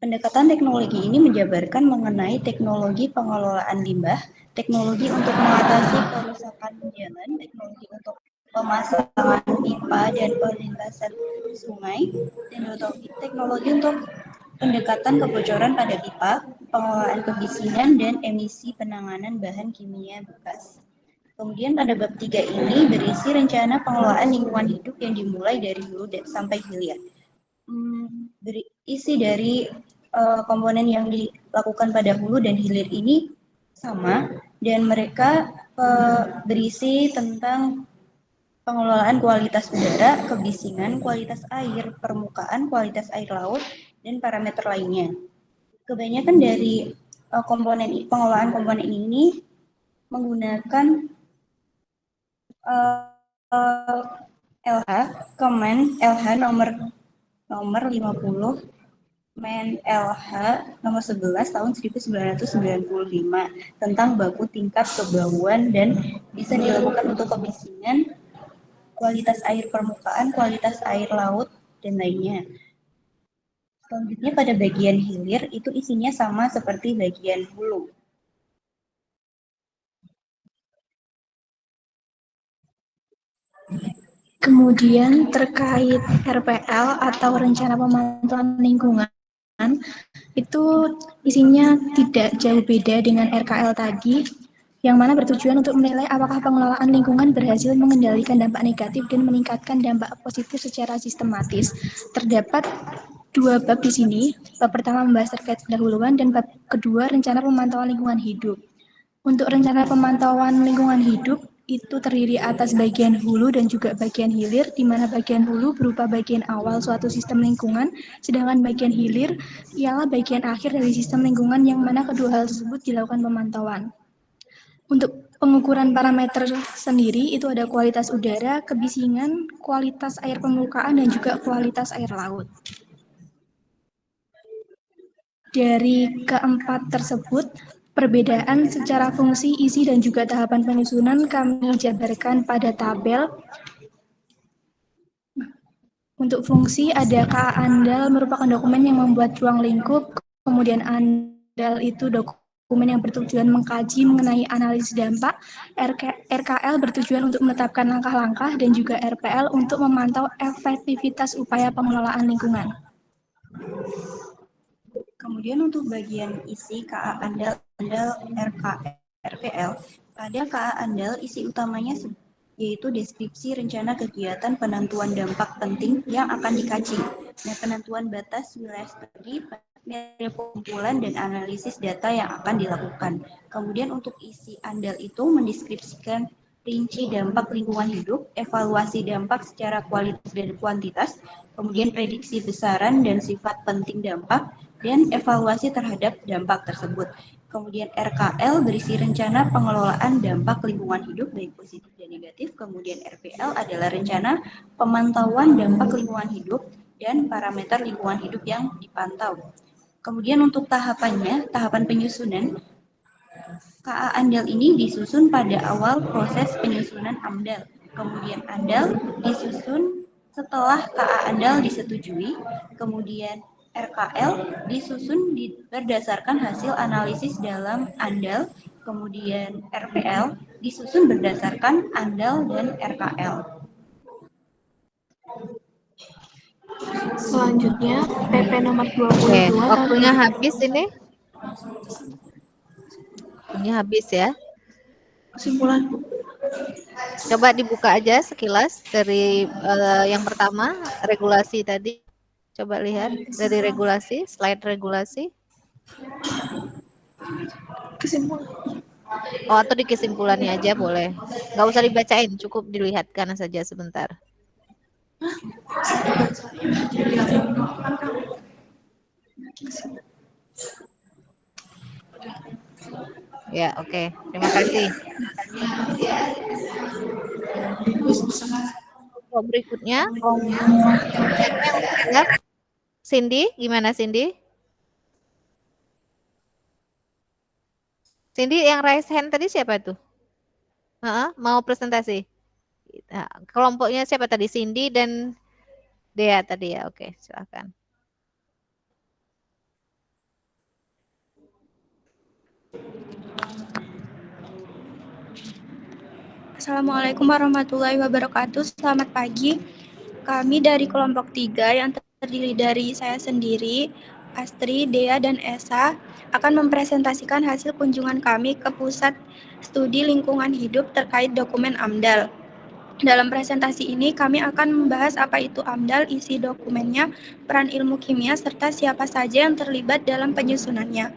Pendekatan teknologi ini menjabarkan mengenai teknologi pengelolaan limbah, teknologi untuk mengatasi kerusakan jalan, teknologi untuk pemasangan pipa dan perlintasan sungai, teknologi untuk pendekatan kebocoran pada pipa, pengelolaan kebisinan, dan emisi penanganan bahan kimia bekas. Kemudian pada bab 3 ini berisi rencana pengelolaan lingkungan hidup yang dimulai dari hulu sampai hilir. Isi dari komponen yang dilakukan pada hulu dan hilir ini sama, dan mereka berisi tentang pengelolaan kualitas udara, kebisingan, kualitas air permukaan, kualitas air laut, dan parameter lainnya. Kebanyakan dari pengelolaan komponen ini menggunakan LH, Kemen LH nomor 50, Men LH nomor 11 tahun 1995 tentang baku tingkat kebauan dan bisa dilakukan untuk kebisingan, kualitas air permukaan, kualitas air laut, dan lainnya. Selanjutnya pada bagian hilir itu isinya sama seperti bagian hulu. Kemudian terkait RPL atau Rencana Pemantauan Lingkungan, itu isinya tidak jauh beda dengan RKL tadi, yang mana bertujuan untuk menilai apakah pengelolaan lingkungan berhasil mengendalikan dampak negatif dan meningkatkan dampak positif secara sistematis. Terdapat 2 bab di sini. Bab pertama membahas terkait pendahuluan dan bab kedua rencana pemantauan lingkungan hidup. Untuk rencana pemantauan lingkungan hidup itu terdiri atas bagian hulu dan juga bagian hilir, di mana bagian hulu berupa bagian awal suatu sistem lingkungan, sedangkan bagian hilir ialah bagian akhir dari sistem lingkungan yang mana kedua hal tersebut dilakukan pemantauan. Untuk pengukuran parameter sendiri itu ada kualitas udara, kebisingan, kualitas air permukaan, dan juga kualitas air laut. Dari keempat tersebut, perbedaan secara fungsi, isi, dan juga tahapan penyusunan kami jabarkan pada tabel. Untuk fungsi ada KA Andal merupakan dokumen yang membuat ruang lingkup, kemudian Andal itu dokumen yang bertujuan mengkaji mengenai analisis dampak, RKL bertujuan untuk menetapkan langkah-langkah, dan juga RPL untuk memantau efektivitas upaya pengelolaan lingkungan. Kemudian untuk bagian isi KA Andal RPL, pada KA Andal isi utamanya yaitu deskripsi rencana kegiatan penentuan dampak penting yang akan dikaji, dan penentuan batas wilayah studi, pengumpulan dan analisis data yang akan dilakukan. Kemudian untuk isi Andal itu mendeskripsikan rinci dampak lingkungan hidup, evaluasi dampak secara kualitas dan kuantitas, kemudian prediksi besaran dan sifat penting dampak, dan evaluasi terhadap dampak tersebut. Kemudian RKL berisi rencana pengelolaan dampak lingkungan hidup baik positif dan negatif. Kemudian RPL adalah rencana pemantauan dampak lingkungan hidup dan parameter lingkungan hidup yang dipantau. Kemudian untuk tahapannya, tahapan penyusunan, KA Andal ini disusun pada awal proses penyusunan AMDAL. Kemudian AMDAL disusun setelah KA Andal disetujui, kemudian RKL disusun berdasarkan hasil analisis dalam AMDAL, kemudian RPL disusun berdasarkan AMDAL dan RKL. Selanjutnya, PP nomor 22 Oke, tahun waktunya 2000. habis ini. Waktunya habis ya. Kesimpulan, Bu. Coba dibuka aja sekilas dari yang pertama, regulasi tadi. Coba lihat dari regulasi, slide regulasi. Kesimpulan. Oh, atau di kesimpulannya aja boleh. Nggak usah dibacain, cukup dilihatkan saja sebentar. Ya, oke. Terima kasih. Kelompok berikutnya, siapa yang siap? Cindy, gimana Cindy? Cindy yang raise hand tadi siapa tuh? Mau presentasi? Nah, kelompoknya siapa tadi? Cindy dan Dea tadi ya. Oke, silakan. Assalamualaikum warahmatullahi wabarakatuh. Selamat pagi. Kami dari kelompok 3 yang terdiri dari saya sendiri, Astri, Dea, dan Esa akan mempresentasikan hasil kunjungan kami ke Pusat Studi Lingkungan Hidup terkait dokumen AMDAL. Dalam presentasi ini kami akan membahas apa itu AMDAL, isi dokumennya, peran ilmu kimia, serta siapa saja yang terlibat dalam penyusunannya.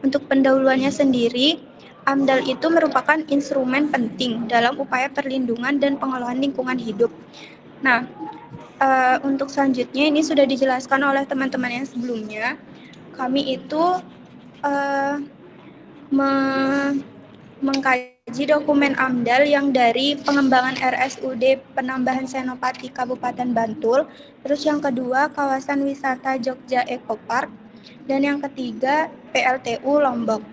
Untuk pendahuluannya sendiri, AMDAL itu merupakan instrumen penting dalam upaya perlindungan dan pengelolaan lingkungan hidup. Nah, untuk selanjutnya ini sudah dijelaskan oleh teman-teman yang sebelumnya. Kami itu mengkaji dokumen AMDAL yang dari pengembangan RSUD Penambahan Senopati Kabupaten Bantul, terus yang kedua kawasan wisata Jogja Eco Park, dan yang ketiga PLTU Lombok.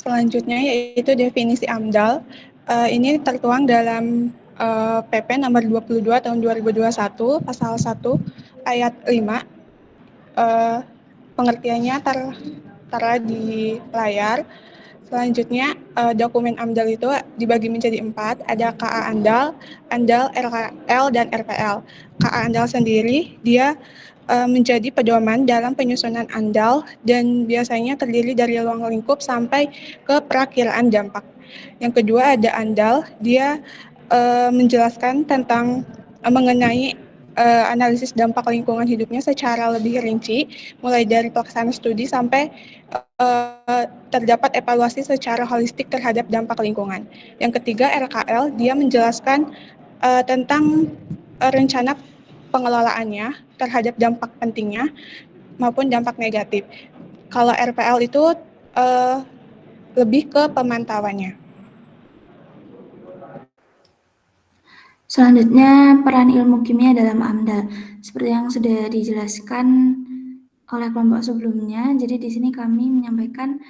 Selanjutnya yaitu definisi AMDAL. Ini tertuang dalam PP nomor 22 tahun 2021 pasal 1 ayat 5. Pengertiannya tertera di layar. Selanjutnya dokumen AMDAL itu dibagi menjadi 4, ada KA AMDAL, RKL, dan RPL. KA AMDAL sendiri dia menjadi pedoman dalam penyusunan AMDAL dan biasanya terdiri dari ruang lingkup sampai ke perakiraan dampak. Yang kedua ada AMDAL, dia menjelaskan tentang mengenai analisis dampak lingkungan hidupnya secara lebih rinci, mulai dari pelaksanaan studi sampai terdapat evaluasi secara holistik terhadap dampak lingkungan. Yang ketiga RKL, dia menjelaskan tentang rencana pengelolaannya terhadap dampak pentingnya maupun dampak negatif. Kalau RPL itu lebih ke pemantauannya. Selanjutnya, peran ilmu kimia dalam AMDAL. Seperti yang sudah dijelaskan oleh kelompok sebelumnya, jadi di sini kami menyampaikan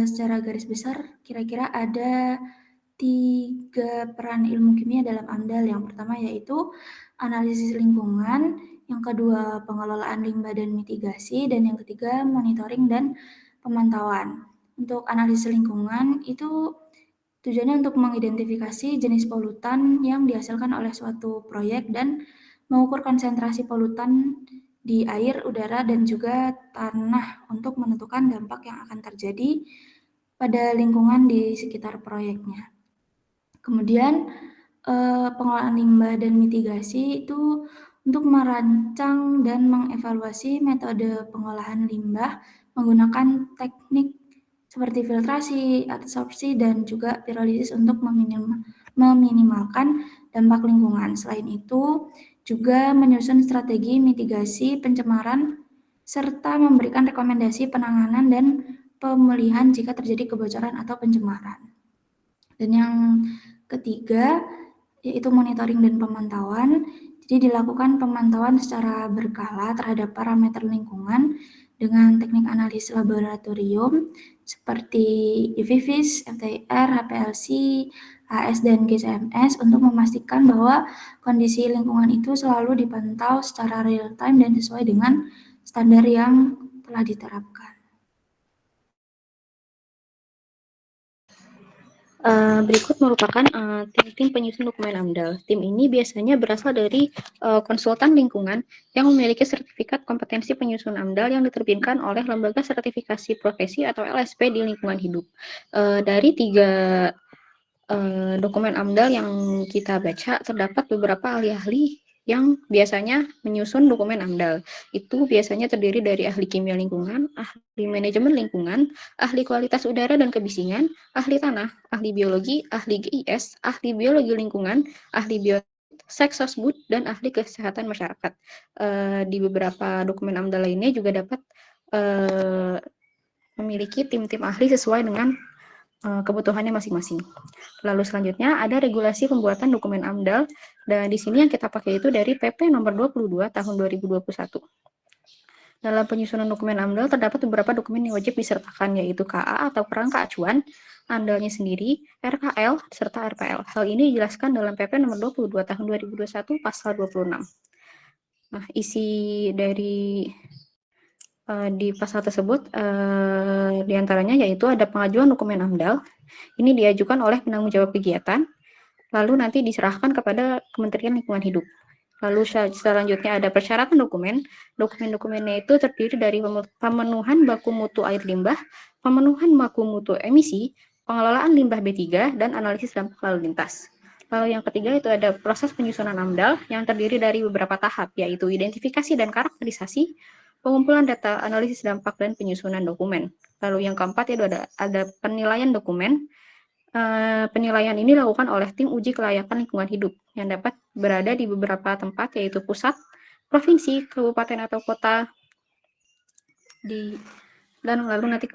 secara garis besar kira-kira ada 3 peran ilmu kimia dalam AMDAL. Yang pertama yaitu analisis lingkungan, yang kedua pengelolaan limbah dan mitigasi, dan yang ketiga monitoring dan pemantauan. Untuk analisis lingkungan itu tujuannya untuk mengidentifikasi jenis polutan yang dihasilkan oleh suatu proyek dan mengukur konsentrasi polutan di air, udara, dan juga tanah untuk menentukan dampak yang akan terjadi pada lingkungan di sekitar proyeknya. Kemudian pengelolaan limbah dan mitigasi itu untuk merancang dan mengevaluasi metode pengolahan limbah menggunakan teknik seperti filtrasi, adsorpsi, dan juga pirolisis untuk meminimalkan dampak lingkungan. Selain itu, juga menyusun strategi mitigasi pencemaran serta memberikan rekomendasi penanganan dan pemulihan jika terjadi kebocoran atau pencemaran. Dan yang ketiga, yaitu monitoring dan pemantauan. Jadi dilakukan pemantauan secara berkala terhadap parameter lingkungan dengan teknik analisis laboratorium seperti IVFIS, FTIR, HPLC, AS, dan GCMS untuk memastikan bahwa kondisi lingkungan itu selalu dipantau secara real time dan sesuai dengan standar yang telah diterapkan. Berikut merupakan tim-tim penyusun dokumen AMDAL. Tim ini biasanya berasal dari konsultan lingkungan yang memiliki sertifikat kompetensi penyusun AMDAL yang diterbitkan oleh Lembaga Sertifikasi Profesi atau LSP di lingkungan hidup. Dari 3 dokumen AMDAL yang kita baca, terdapat beberapa ahli-ahli yang biasanya menyusun dokumen AMDAL. Itu biasanya terdiri dari ahli kimia lingkungan, ahli manajemen lingkungan, ahli kualitas udara dan kebisingan, ahli tanah, ahli biologi, ahli GIS, ahli biologi lingkungan, ahli seksosbud, dan ahli kesehatan masyarakat. Di beberapa dokumen AMDAL lainnya juga dapat memiliki tim-tim ahli sesuai dengan kebutuhannya masing-masing. Lalu selanjutnya ada regulasi pembuatan dokumen AMDAL, dan di sini yang kita pakai itu dari PP nomor 22 tahun 2021. Dalam penyusunan dokumen AMDAL terdapat beberapa dokumen yang wajib disertakan, yaitu KA atau kerangka acuan, AMDAL-nya sendiri, RKL, serta RPL. Hal ini dijelaskan dalam PP nomor 22 tahun 2021 pasal 26. Nah, isi dari di pasal tersebut diantaranya yaitu ada pengajuan dokumen AMDAL. Ini diajukan oleh penanggung jawab kegiatan, lalu nanti diserahkan kepada Kementerian Lingkungan Hidup. Lalu selanjutnya ada persyaratan dokumen. Dokumen-dokumennya itu terdiri dari pemenuhan baku mutu air limbah, pemenuhan baku mutu emisi, pengelolaan limbah B3, dan analisis dampak lalu lintas. Lalu yang ketiga itu ada proses penyusunan AMDAL yang terdiri dari beberapa tahap, yaitu identifikasi dan karakterisasi, pengumpulan data, analisis dampak, dan penyusunan dokumen. Lalu yang keempat itu ada penilaian dokumen. Penilaian ini dilakukan oleh tim uji kelayakan lingkungan hidup yang dapat berada di beberapa tempat, yaitu pusat, provinsi, kabupaten atau kota, dan lalu nanti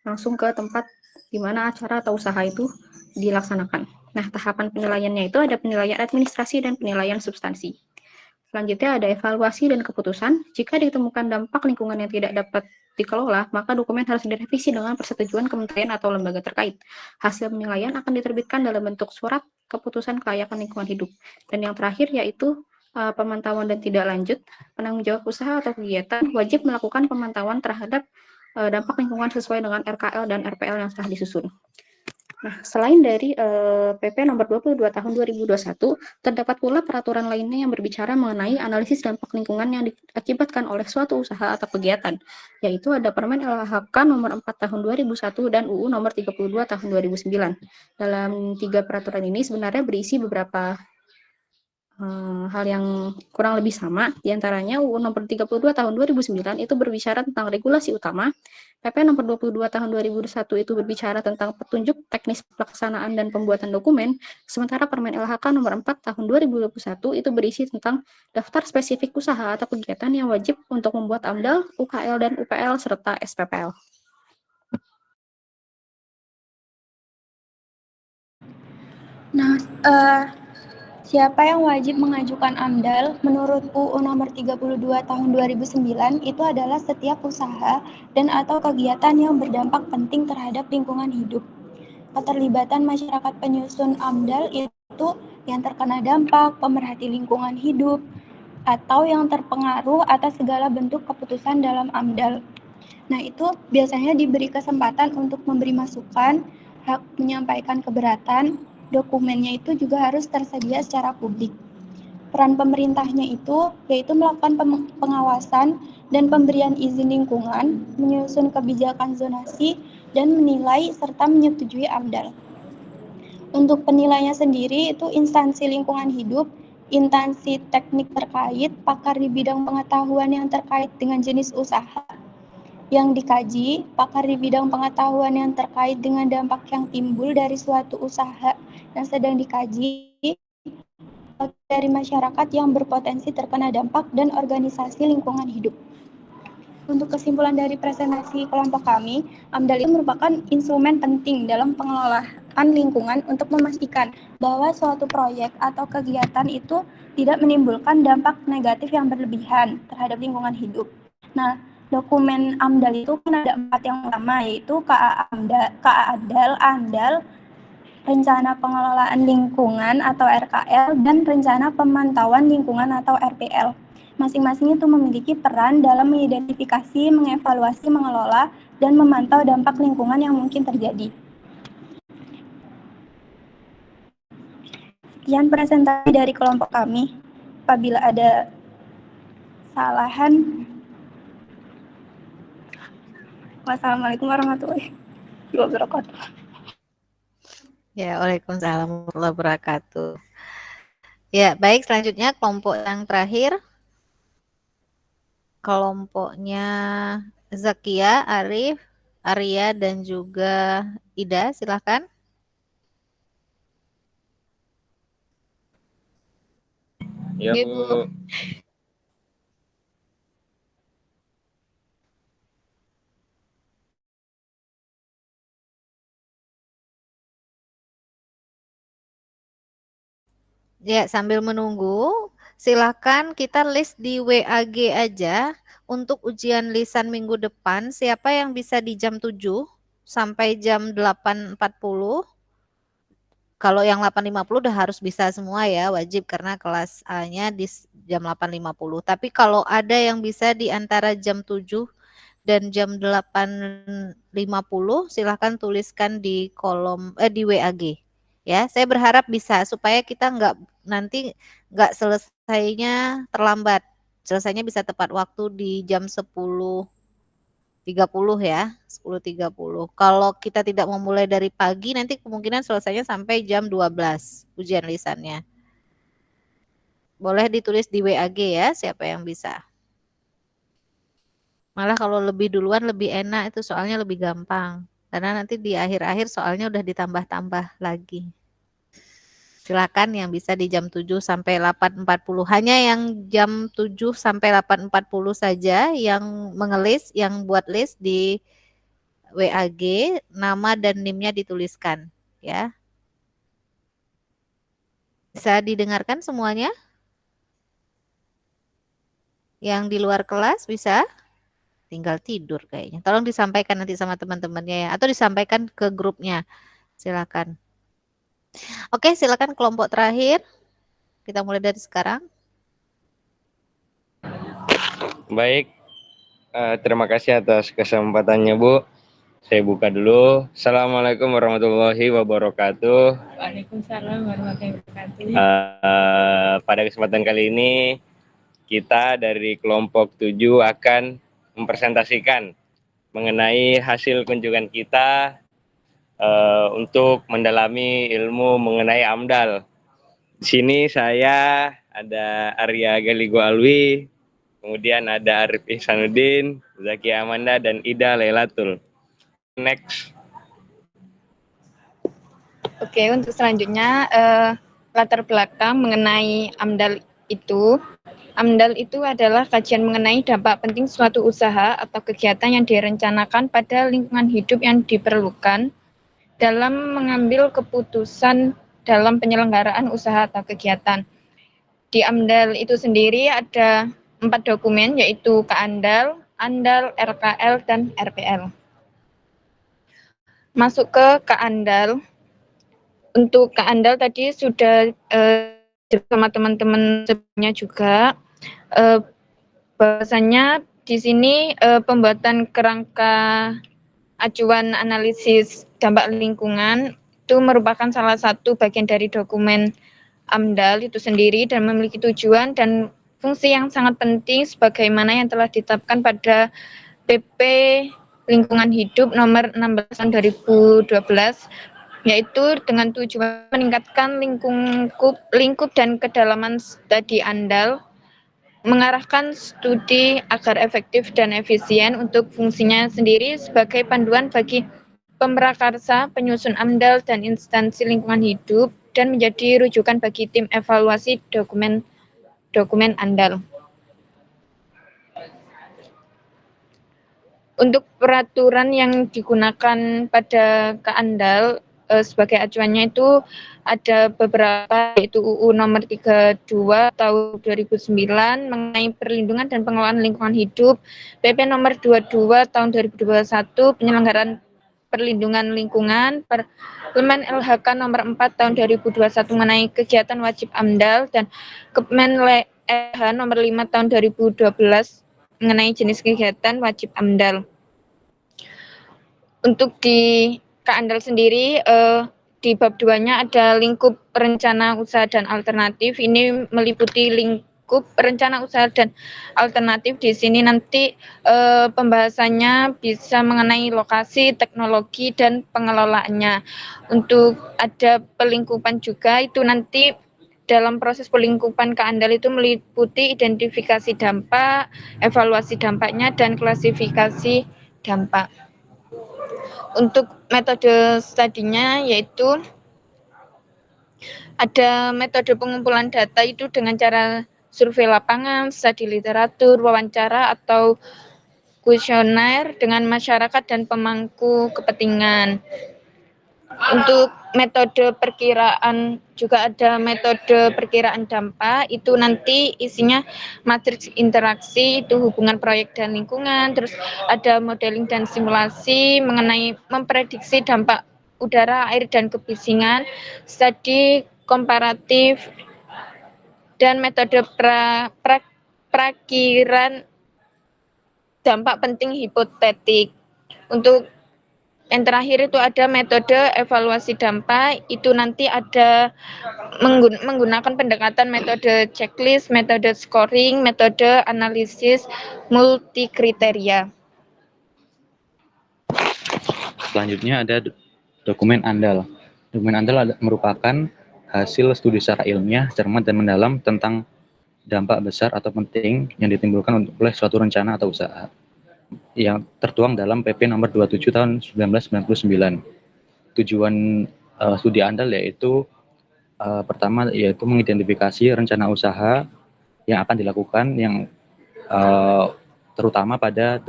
langsung ke tempat di mana acara atau usaha itu dilaksanakan. Nah, tahapan penilaiannya itu ada penilaian administrasi dan penilaian substansi. Selanjutnya ada evaluasi dan keputusan. Jika ditemukan dampak lingkungan yang tidak dapat dikelola, maka dokumen harus direvisi dengan persetujuan kementerian atau lembaga terkait. Hasil penilaian akan diterbitkan dalam bentuk surat keputusan kelayakan lingkungan hidup. Dan yang terakhir yaitu pemantauan dan tidak lanjut. Penanggung jawab usaha atau kegiatan wajib melakukan pemantauan terhadap dampak lingkungan sesuai dengan RKL dan RPL yang telah disusun. Nah, selain dari PP nomor 22 tahun 2021, terdapat pula peraturan lainnya yang berbicara mengenai analisis dampak lingkungan yang diakibatkan oleh suatu usaha atau kegiatan, yaitu ada Permen LHK nomor 4 tahun 2001 dan UU nomor 32 tahun 2009. Dalam 3 peraturan ini sebenarnya berisi beberapa hal yang kurang lebih sama, diantaranya UU nomor 32 tahun 2009 itu berbicara tentang regulasi utama, PP nomor 22 tahun 2001 itu berbicara tentang petunjuk teknis pelaksanaan dan pembuatan dokumen, sementara Permen LHK nomor 4 tahun 2021 itu berisi tentang daftar spesifik usaha atau kegiatan yang wajib untuk membuat AMDAL, UKL, dan UPL, serta SPPL. Nah, siapa yang wajib mengajukan AMDAL? Menurut UU nomor 32 tahun 2009 itu adalah setiap usaha dan atau kegiatan yang berdampak penting terhadap lingkungan hidup. Keterlibatan masyarakat penyusun AMDAL itu yang terkena dampak, pemerhati lingkungan hidup, atau yang terpengaruh atas segala bentuk keputusan dalam AMDAL. Nah, itu biasanya diberi kesempatan untuk memberi masukan, hak menyampaikan keberatan. Dokumennya itu juga harus tersedia secara publik. Peran pemerintahnya itu yaitu melakukan pengawasan dan pemberian izin lingkungan, menyusun kebijakan zonasi, dan menilai serta menyetujui AMDAL. Untuk penilainya sendiri itu instansi lingkungan hidup, instansi teknik terkait, pakar di bidang pengetahuan yang terkait dengan jenis usaha yang dikaji, pakar di bidang pengetahuan yang terkait dengan dampak yang timbul dari suatu usaha yang sedang dikaji, dari masyarakat yang berpotensi terkena dampak, dan organisasi lingkungan hidup. Untuk kesimpulan dari presentasi kelompok kami, AMDAL itu merupakan instrumen penting dalam pengelolaan lingkungan untuk memastikan bahwa suatu proyek atau kegiatan itu tidak menimbulkan dampak negatif yang berlebihan terhadap lingkungan hidup. Nah, dokumen AMDAL itu kan ada 4 yang utama, yaitu KA AMDAL, Rencana Pengelolaan Lingkungan atau RKL, dan Rencana Pemantauan Lingkungan atau RPL. Masing-masing itu memiliki peran dalam mengidentifikasi, mengevaluasi, mengelola, dan memantau dampak lingkungan yang mungkin terjadi. Sekian presentasi dari kelompok kami. Apabila ada kesalahan, wassalamualaikum warahmatullahi wabarakatuh. Ya, waalaikumsalam warahmatullahi wabarakatuh. Ya, baik, selanjutnya kelompok yang terakhir. Kelompoknya Zakia, Arif, Arya, dan juga Ida, silahkan. Ya, Bu. Ya, sambil menunggu, silakan kita list di WAG aja untuk ujian lisan minggu depan. Siapa yang bisa di jam 7 sampai jam 8.40? Kalau yang 8.50 udah harus bisa semua ya, wajib karena kelas A-nya di jam 8.50. Tapi kalau ada yang bisa di antara jam 7 dan jam 8.50, silahkan tuliskan di kolom di WAG. Ya, saya berharap bisa supaya kita nanti nggak selesainya terlambat. Selesainya bisa tepat waktu di jam 10.30 ya, 10.30. Kalau kita tidak memulai dari pagi, nanti kemungkinan selesainya sampai jam 12 ujian lisannya. Boleh ditulis di WAG ya, siapa yang bisa. Malah kalau lebih duluan lebih enak, itu soalnya lebih gampang. Karena nanti di akhir-akhir soalnya udah ditambah-tambah lagi. Silakan yang bisa di jam 7 sampai 8.40. Hanya yang jam 7 sampai 8.40 saja yang mengelis, yang buat list di WAG, nama dan NIM-nya dituliskan. Ya. Bisa didengarkan semuanya? Yang di luar kelas bisa? Tinggal tidur kayaknya. Tolong disampaikan nanti sama teman-temannya ya. Atau disampaikan ke grupnya. Silakan. Oke, silakan kelompok terakhir. Kita mulai dari sekarang. Baik, terima kasih atas kesempatannya, Bu. Saya buka dulu. Assalamualaikum warahmatullahi wabarakatuh. Waalaikumsalam warahmatullahi wabarakatuh. Pada kesempatan kali ini, kita dari kelompok 7 akan mempresentasikan mengenai hasil kunjungan kita untuk mendalami ilmu mengenai AMDAL. Di sini saya ada Arya Galigo Alwi, kemudian ada Arif Ihsanuddin, Zakia Amanda, dan Ida Lailatul. Next. Oke, untuk selanjutnya latar belakang mengenai AMDAL itu. AMDAL itu adalah kajian mengenai dampak penting suatu usaha atau kegiatan yang direncanakan pada lingkungan hidup yang diperlukan dalam mengambil keputusan dalam penyelenggaraan usaha atau kegiatan. Di AMDAL itu sendiri ada 4 dokumen, yaitu KANDAL, ANDAL, RKL, dan RPL. Masuk ke KANDAL. Untuk KANDAL tadi sudah sama teman-teman sebelumnya juga, bahwasannya di sini pembuatan kerangka acuan analisis dampak lingkungan itu merupakan salah satu bagian dari dokumen AMDAL itu sendiri dan memiliki tujuan dan fungsi yang sangat penting sebagaimana yang telah ditetapkan pada PP Lingkungan Hidup nomor 16 tahun 2012, yaitu dengan tujuan meningkatkan lingkup dan kedalaman studi AMDAL, mengarahkan studi agar efektif dan efisien untuk fungsinya sendiri sebagai panduan bagi pemrakarsa, penyusun AMDAL dan instansi lingkungan hidup, dan menjadi rujukan bagi tim evaluasi dokumen AMDAL. Untuk peraturan yang digunakan pada KANDAL sebagai acuannya itu ada beberapa, yaitu UU nomor 32 tahun 2009 mengenai perlindungan dan pengelolaan lingkungan hidup, PP nomor 22 tahun 2021 penyelenggaraan perlindungan lingkungan, Permen LHK nomor 4 tahun 2021 mengenai kegiatan wajib AMDAL, dan Kepmen LH nomor 5 tahun 2012 mengenai jenis kegiatan wajib AMDAL. Untuk di KANDAL sendiri, di bab 2-nya ada lingkup rencana usaha dan alternatif. Ini meliputi lingkup rencana usaha dan alternatif. Di sini nanti pembahasannya bisa mengenai lokasi, teknologi, dan pengelolaannya. Untuk ada pelingkupan juga, itu nanti dalam proses pelingkupan keandal itu meliputi identifikasi dampak, evaluasi dampaknya, dan klasifikasi dampak. Untuk metode studinya yaitu ada metode pengumpulan data itu dengan cara survei lapangan, studi literatur, wawancara, atau kuesioner dengan masyarakat dan pemangku kepentingan. Untuk metode perkiraan juga ada metode perkiraan dampak, itu nanti isinya matriks interaksi, itu hubungan proyek dan lingkungan, terus ada modeling dan simulasi mengenai memprediksi dampak udara, air, dan kebisingan, studi komparatif, dan metode prakiran dampak penting hipotetik. Untuk yang terakhir itu ada metode evaluasi dampak, itu nanti ada menggunakan pendekatan metode checklist, metode scoring, metode analisis multikriteria. Selanjutnya ada dokumen andal. Dokumen andal merupakan hasil studi secara ilmiah, cermat, dan mendalam tentang dampak besar atau penting yang ditimbulkan oleh suatu rencana atau usaha yang tertuang dalam PP nomor 27 tahun 1999. Tujuan studi andal yaitu pertama yaitu mengidentifikasi rencana usaha yang akan dilakukan yang terutama pada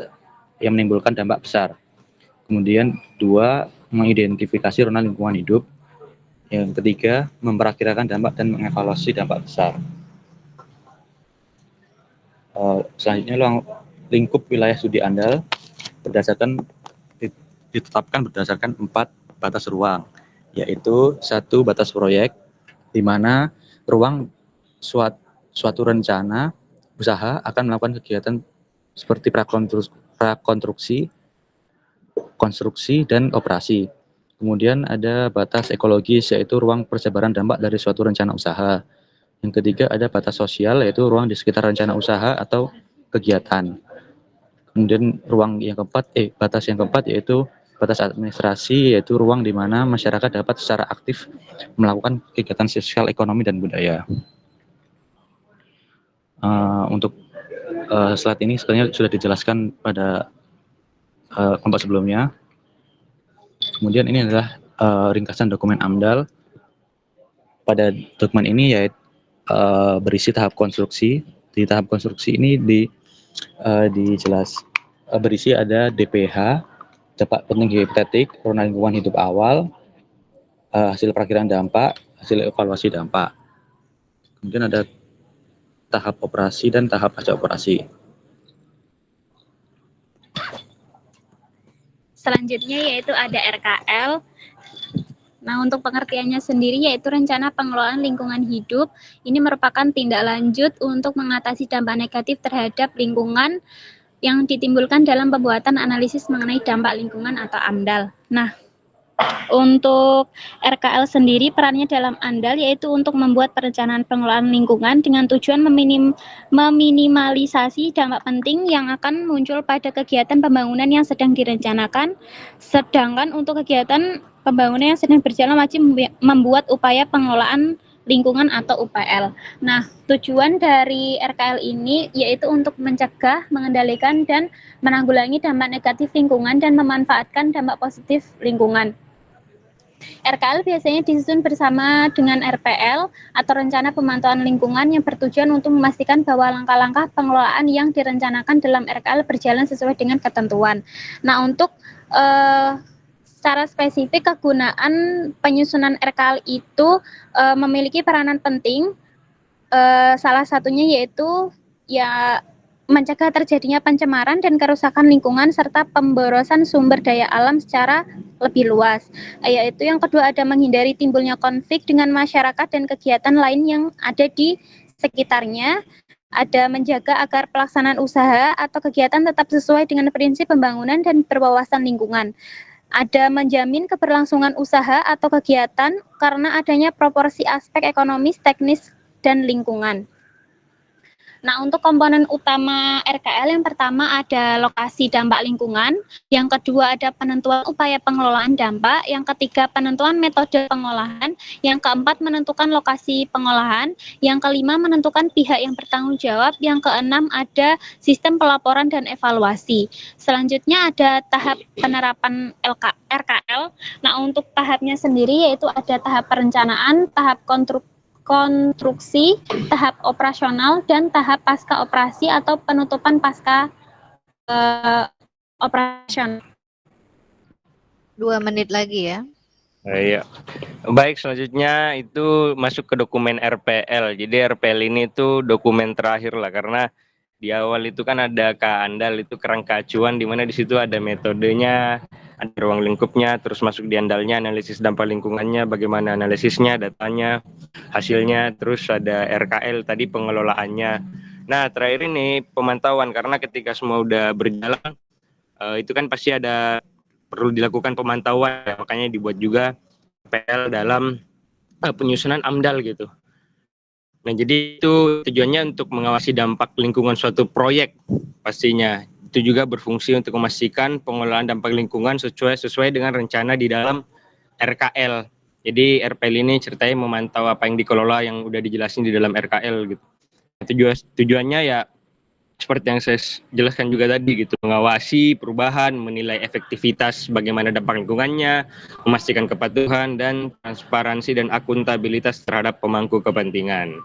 yang menimbulkan dampak besar. Kemudian 2, mengidentifikasi rentang lingkungan hidup. Yang ketiga, memperakirakan dampak dan mengevaluasi dampak besar. Selanjutnya lingkup wilayah studi andal ditetapkan berdasarkan 4 batas ruang, yaitu 1 batas proyek, di mana ruang suatu rencana usaha akan melakukan kegiatan seperti prakonstruksi, konstruksi, dan operasi. Kemudian ada batas ekologis, yaitu ruang persebaran dampak dari suatu rencana usaha. Yang ketiga ada batas sosial, yaitu ruang di sekitar rencana usaha atau kegiatan. Kemudian batas yang keempat yaitu batas administrasi, yaitu ruang di mana masyarakat dapat secara aktif melakukan kegiatan sosial, ekonomi, dan budaya. Untuk slide ini sebenarnya sudah dijelaskan pada kelompok sebelumnya. Kemudian ini adalah ringkasan dokumen AMDAL. Pada dokumen ini yaitu berisi tahap konstruksi. Di tahap konstruksi ini berisi ada DPH, dampak penting hipotetik, rentang lingkungan hidup awal, hasil perakiraan dampak, hasil evaluasi dampak. Kemudian ada tahap operasi dan tahap pasca operasi. Selanjutnya yaitu ada RKL. Nah, untuk pengertiannya sendiri yaitu rencana pengelolaan lingkungan hidup. Ini merupakan tindak lanjut untuk mengatasi dampak negatif terhadap lingkungan yang ditimbulkan dalam pembuatan analisis mengenai dampak lingkungan atau AMDAL. Nah, untuk RKL sendiri perannya dalam AMDAL yaitu untuk membuat perencanaan pengelolaan lingkungan dengan tujuan meminimalisasi dampak penting yang akan muncul pada kegiatan pembangunan yang sedang direncanakan, sedangkan untuk kegiatan pembangunan yang sedang berjalan wajib membuat upaya pengelolaan lingkungan atau UPL. Nah, tujuan dari RKL ini yaitu untuk mencegah, mengendalikan, dan menanggulangi dampak negatif lingkungan dan memanfaatkan dampak positif lingkungan. RKL biasanya disusun bersama dengan RPL atau Rencana Pemantauan Lingkungan yang bertujuan untuk memastikan bahwa langkah-langkah pengelolaan yang direncanakan dalam RKL berjalan sesuai dengan ketentuan. Nah, untuk secara spesifik kegunaan penyusunan RKL itu memiliki peranan penting, salah satunya yaitu mencegah terjadinya pencemaran dan kerusakan lingkungan serta pemborosan sumber daya alam secara lebih luas. Yaitu yang kedua ada menghindari timbulnya konflik dengan masyarakat dan kegiatan lain yang ada di sekitarnya. Ada menjaga agar pelaksanaan usaha atau kegiatan tetap sesuai dengan prinsip pembangunan dan berwawasan lingkungan. ada menjamin keberlangsungan usaha atau kegiatan karena adanya proporsi aspek ekonomis, teknis, dan lingkungan. Nah, untuk komponen utama RKL yang pertama ada lokasi dampak lingkungan, yang kedua ada penentuan upaya pengelolaan dampak, yang ketiga penentuan metode pengolahan, yang keempat menentukan lokasi pengolahan, yang kelima menentukan pihak yang bertanggung jawab, yang keenam ada sistem pelaporan dan evaluasi. Selanjutnya ada tahap penerapan RKL. Nah, untuk tahapnya sendiri yaitu ada tahap perencanaan, tahap konstruksi, tahap operasional, dan tahap pasca operasi atau penutupan pasca operasional. 2 menit lagi ya. Iya. Baik, selanjutnya itu masuk ke dokumen RPL. Jadi RPL ini tuh dokumen terakhir lah, karena di awal itu kan ada KA-ANDAL, itu kerangka acuan, di mana di situ ada metodenya, ada ruang lingkupnya, terus masuk di ANDAL-nya, analisis dampak lingkungannya, bagaimana analisisnya, datanya, hasilnya, terus ada RKL tadi pengelolaannya. Nah, terakhir ini pemantauan, karena ketika semua udah berjalan, itu kan pasti ada perlu dilakukan pemantauan, makanya dibuat juga RPL dalam penyusunan AMDAL gitu. Nah, jadi itu tujuannya untuk mengawasi dampak lingkungan suatu proyek pastinya. Itu juga berfungsi untuk memastikan pengelolaan dampak lingkungan sesuai dengan rencana di dalam RKL. Jadi RPL ini ceritanya memantau apa yang dikelola yang udah dijelasin di dalam RKL gitu. Tujuannya ya seperti yang saya jelaskan juga tadi gitu, mengawasi perubahan, menilai efektivitas bagaimana dampak lingkungannya, memastikan kepatuhan dan transparansi dan akuntabilitas terhadap pemangku kepentingan.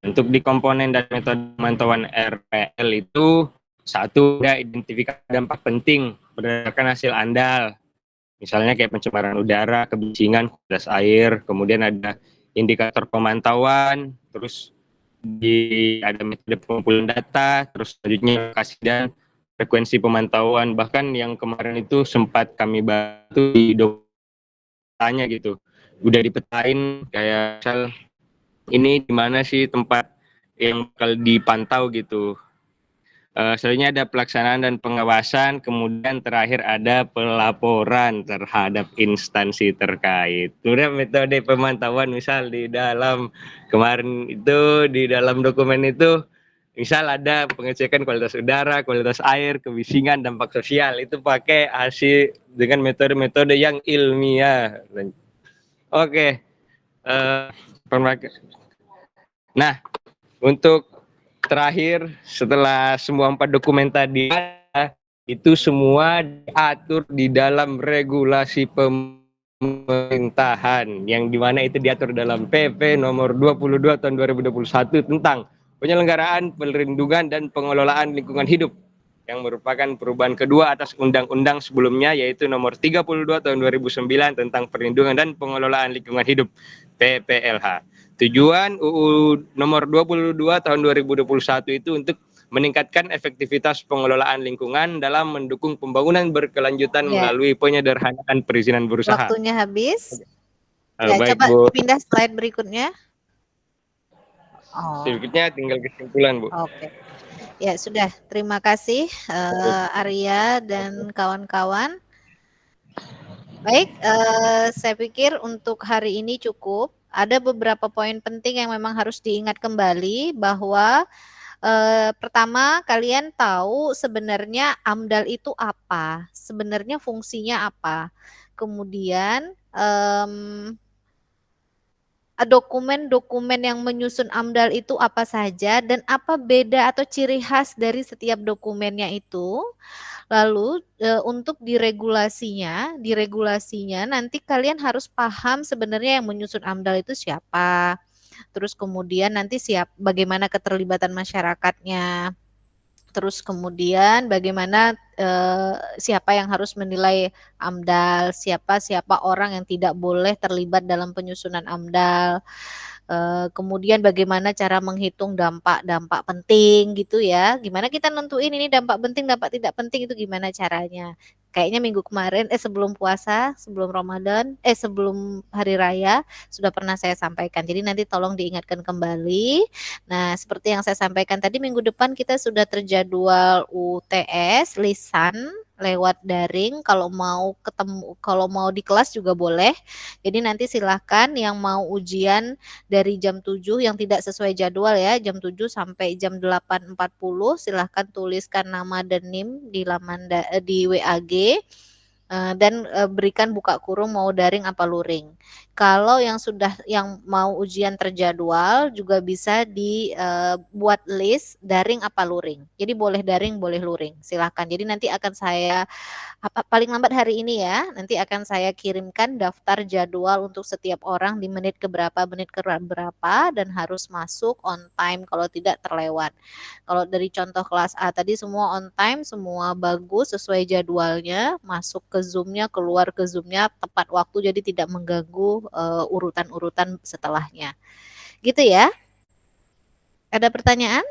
Untuk di komponen dan metode pemantauan RPL itu satu ada identifikasi dampak penting berdasarkan hasil ANDAL. Misalnya kayak pencemaran udara, kebisingan, kualitas air, kemudian ada indikator pemantauan, terus ada metode pengumpulan data, terus selanjutnya lokasi dan frekuensi pemantauan. Bahkan yang kemarin itu sempat kami bantu di dokumennya gitu. Udah dipetain kayak misal ini di mana sih tempat yang bakal dipantau gitu. Selanjutnya ada pelaksanaan dan pengawasan, kemudian terakhir ada pelaporan terhadap instansi terkait. Kemudian metode pemantauan misal di dalam kemarin itu di dalam dokumen itu misal ada pengecekan kualitas udara, kualitas air, kebisingan, dampak sosial, itu pakai hasil dengan metode-metode yang ilmiah. Oke. Nah, untuk terakhir setelah semua 4 dokumen tadi itu semua diatur di dalam regulasi pemerintahan yang dimana itu diatur dalam PP nomor 22 tahun 2021 tentang penyelenggaraan, perlindungan dan pengelolaan lingkungan hidup yang merupakan perubahan kedua atas undang-undang sebelumnya yaitu nomor 32 tahun 2009 tentang perlindungan dan pengelolaan lingkungan hidup PPLH. Tujuan UU nomor 22 tahun 2021 itu untuk meningkatkan efektivitas pengelolaan lingkungan dalam mendukung pembangunan berkelanjutan melalui penyederhanaan perizinan berusaha. Waktunya habis. Baik, coba Bu. pindah slide berikutnya. Berikutnya tinggal kesimpulan, Bu. Oke. Ya, sudah. Terima kasih Arya dan kawan-kawan. Baik, saya pikir untuk hari ini cukup. Ada beberapa poin penting yang memang harus diingat kembali bahwa pertama kalian tahu sebenarnya AMDAL itu apa, sebenarnya fungsinya apa. Kemudian dokumen-dokumen yang menyusun AMDAL itu apa saja dan apa beda atau ciri khas dari setiap dokumennya itu. Lalu untuk diregulasinya nanti kalian harus paham sebenarnya yang menyusun AMDAL itu siapa. Terus kemudian nanti bagaimana keterlibatan masyarakatnya. Terus kemudian bagaimana siapa yang harus menilai AMDAL, siapa orang yang tidak boleh terlibat dalam penyusunan AMDAL. Kemudian bagaimana cara menghitung dampak penting gitu ya. Gimana kita nentuin ini dampak penting, dampak tidak penting itu gimana caranya. Kayaknya minggu kemarin sebelum puasa, sebelum Ramadan, sebelum hari raya sudah pernah saya sampaikan. Jadi nanti tolong diingatkan kembali. Nah, seperti yang saya sampaikan tadi minggu depan kita sudah terjadwal UTS lisan lewat daring, kalau mau di kelas juga boleh. Jadi nanti silahkan yang mau ujian dari jam 7 yang tidak sesuai jadwal ya, jam 7 sampai jam 8.40 silahkan tuliskan nama dan NIM di di WAG. Dan berikan buka kurung mau daring apa luring. Kalau yang mau ujian terjadwal juga bisa dibuat list daring apa luring. Jadi boleh daring, boleh luring. Silakan. Jadi nanti akan saya paling lambat hari ini ya, nanti akan saya kirimkan daftar jadwal untuk setiap orang di menit keberapa dan harus masuk on time, kalau tidak terlewat. Kalau dari contoh kelas A tadi semua on time, semua bagus sesuai jadwalnya, masuk ke Zoom-nya, keluar ke Zoom-nya tepat waktu, jadi tidak mengganggu urutan-urutan setelahnya. Gitu ya. Ada pertanyaan?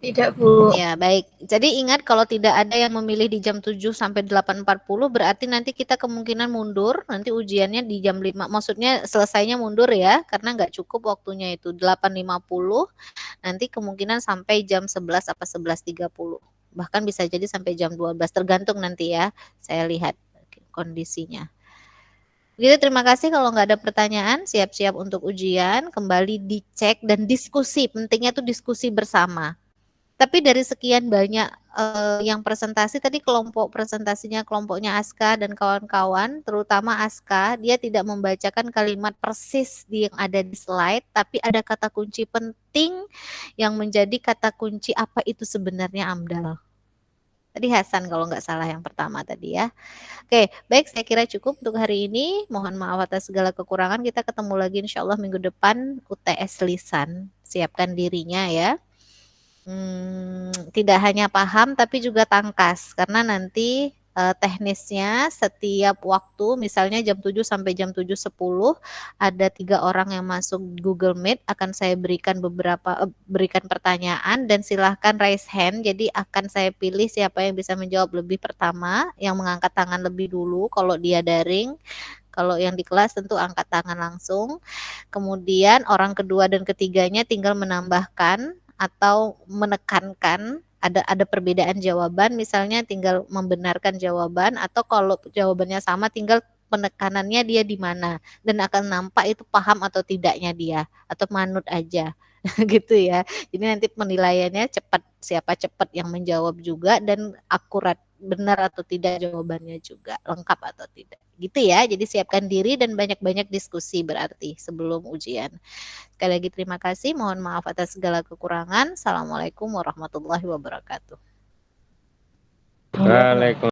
Tidak, Bu. Ya, baik. Jadi ingat kalau tidak ada yang memilih di jam 7 sampai 8.40 berarti nanti kita kemungkinan mundur, nanti ujiannya di jam 5. Maksudnya selesainya mundur ya, karena nggak cukup waktunya itu 8.50, nanti kemungkinan sampai jam 11 apa 11.30. Bahkan bisa jadi sampai jam 12, tergantung nanti ya, saya lihat kondisinya. Begitu, terima kasih. Kalau nggak ada pertanyaan, siap-siap untuk ujian, kembali dicek dan diskusi, pentingnya tuh diskusi bersama. Tapi dari sekian banyak yang presentasi tadi, kelompok presentasinya kelompoknya Aska dan kawan-kawan, terutama Aska, dia tidak membacakan kalimat persis yang ada di slide, tapi ada kata kunci penting yang menjadi kata kunci apa itu sebenarnya AMDAL. Tadi Hasan kalau nggak salah yang pertama tadi ya. Oke, baik, saya kira cukup untuk hari ini. Mohon maaf atas segala kekurangan. Kita ketemu lagi insya Allah minggu depan UTS Lisan. Siapkan dirinya ya. Tidak hanya paham tapi juga tangkas, karena nanti teknisnya setiap waktu, misalnya jam 7 sampai jam 7.10 ada 3 orang yang masuk Google Meet, akan saya berikan berikan pertanyaan dan silahkan raise hand. Jadi akan saya pilih siapa yang bisa menjawab lebih pertama, yang mengangkat tangan lebih dulu kalau dia daring. Kalau yang di kelas tentu angkat tangan langsung. Kemudian orang kedua dan ketiganya tinggal menambahkan atau menekankan, ada perbedaan jawaban, misalnya tinggal membenarkan jawaban, atau kalau jawabannya sama tinggal penekanannya dia di mana, dan akan nampak itu paham atau tidaknya dia, atau manut aja. Gitu ya. Jadi nanti penilaiannya siapa cepat yang menjawab juga, dan akurat benar atau tidak jawabannya juga, lengkap atau tidak. Gitu ya. Jadi siapkan diri dan banyak-banyak diskusi berarti sebelum ujian. Sekali lagi terima kasih, mohon maaf atas segala kekurangan. Assalamualaikum warahmatullahi wabarakatuh. Waalaikumsalam.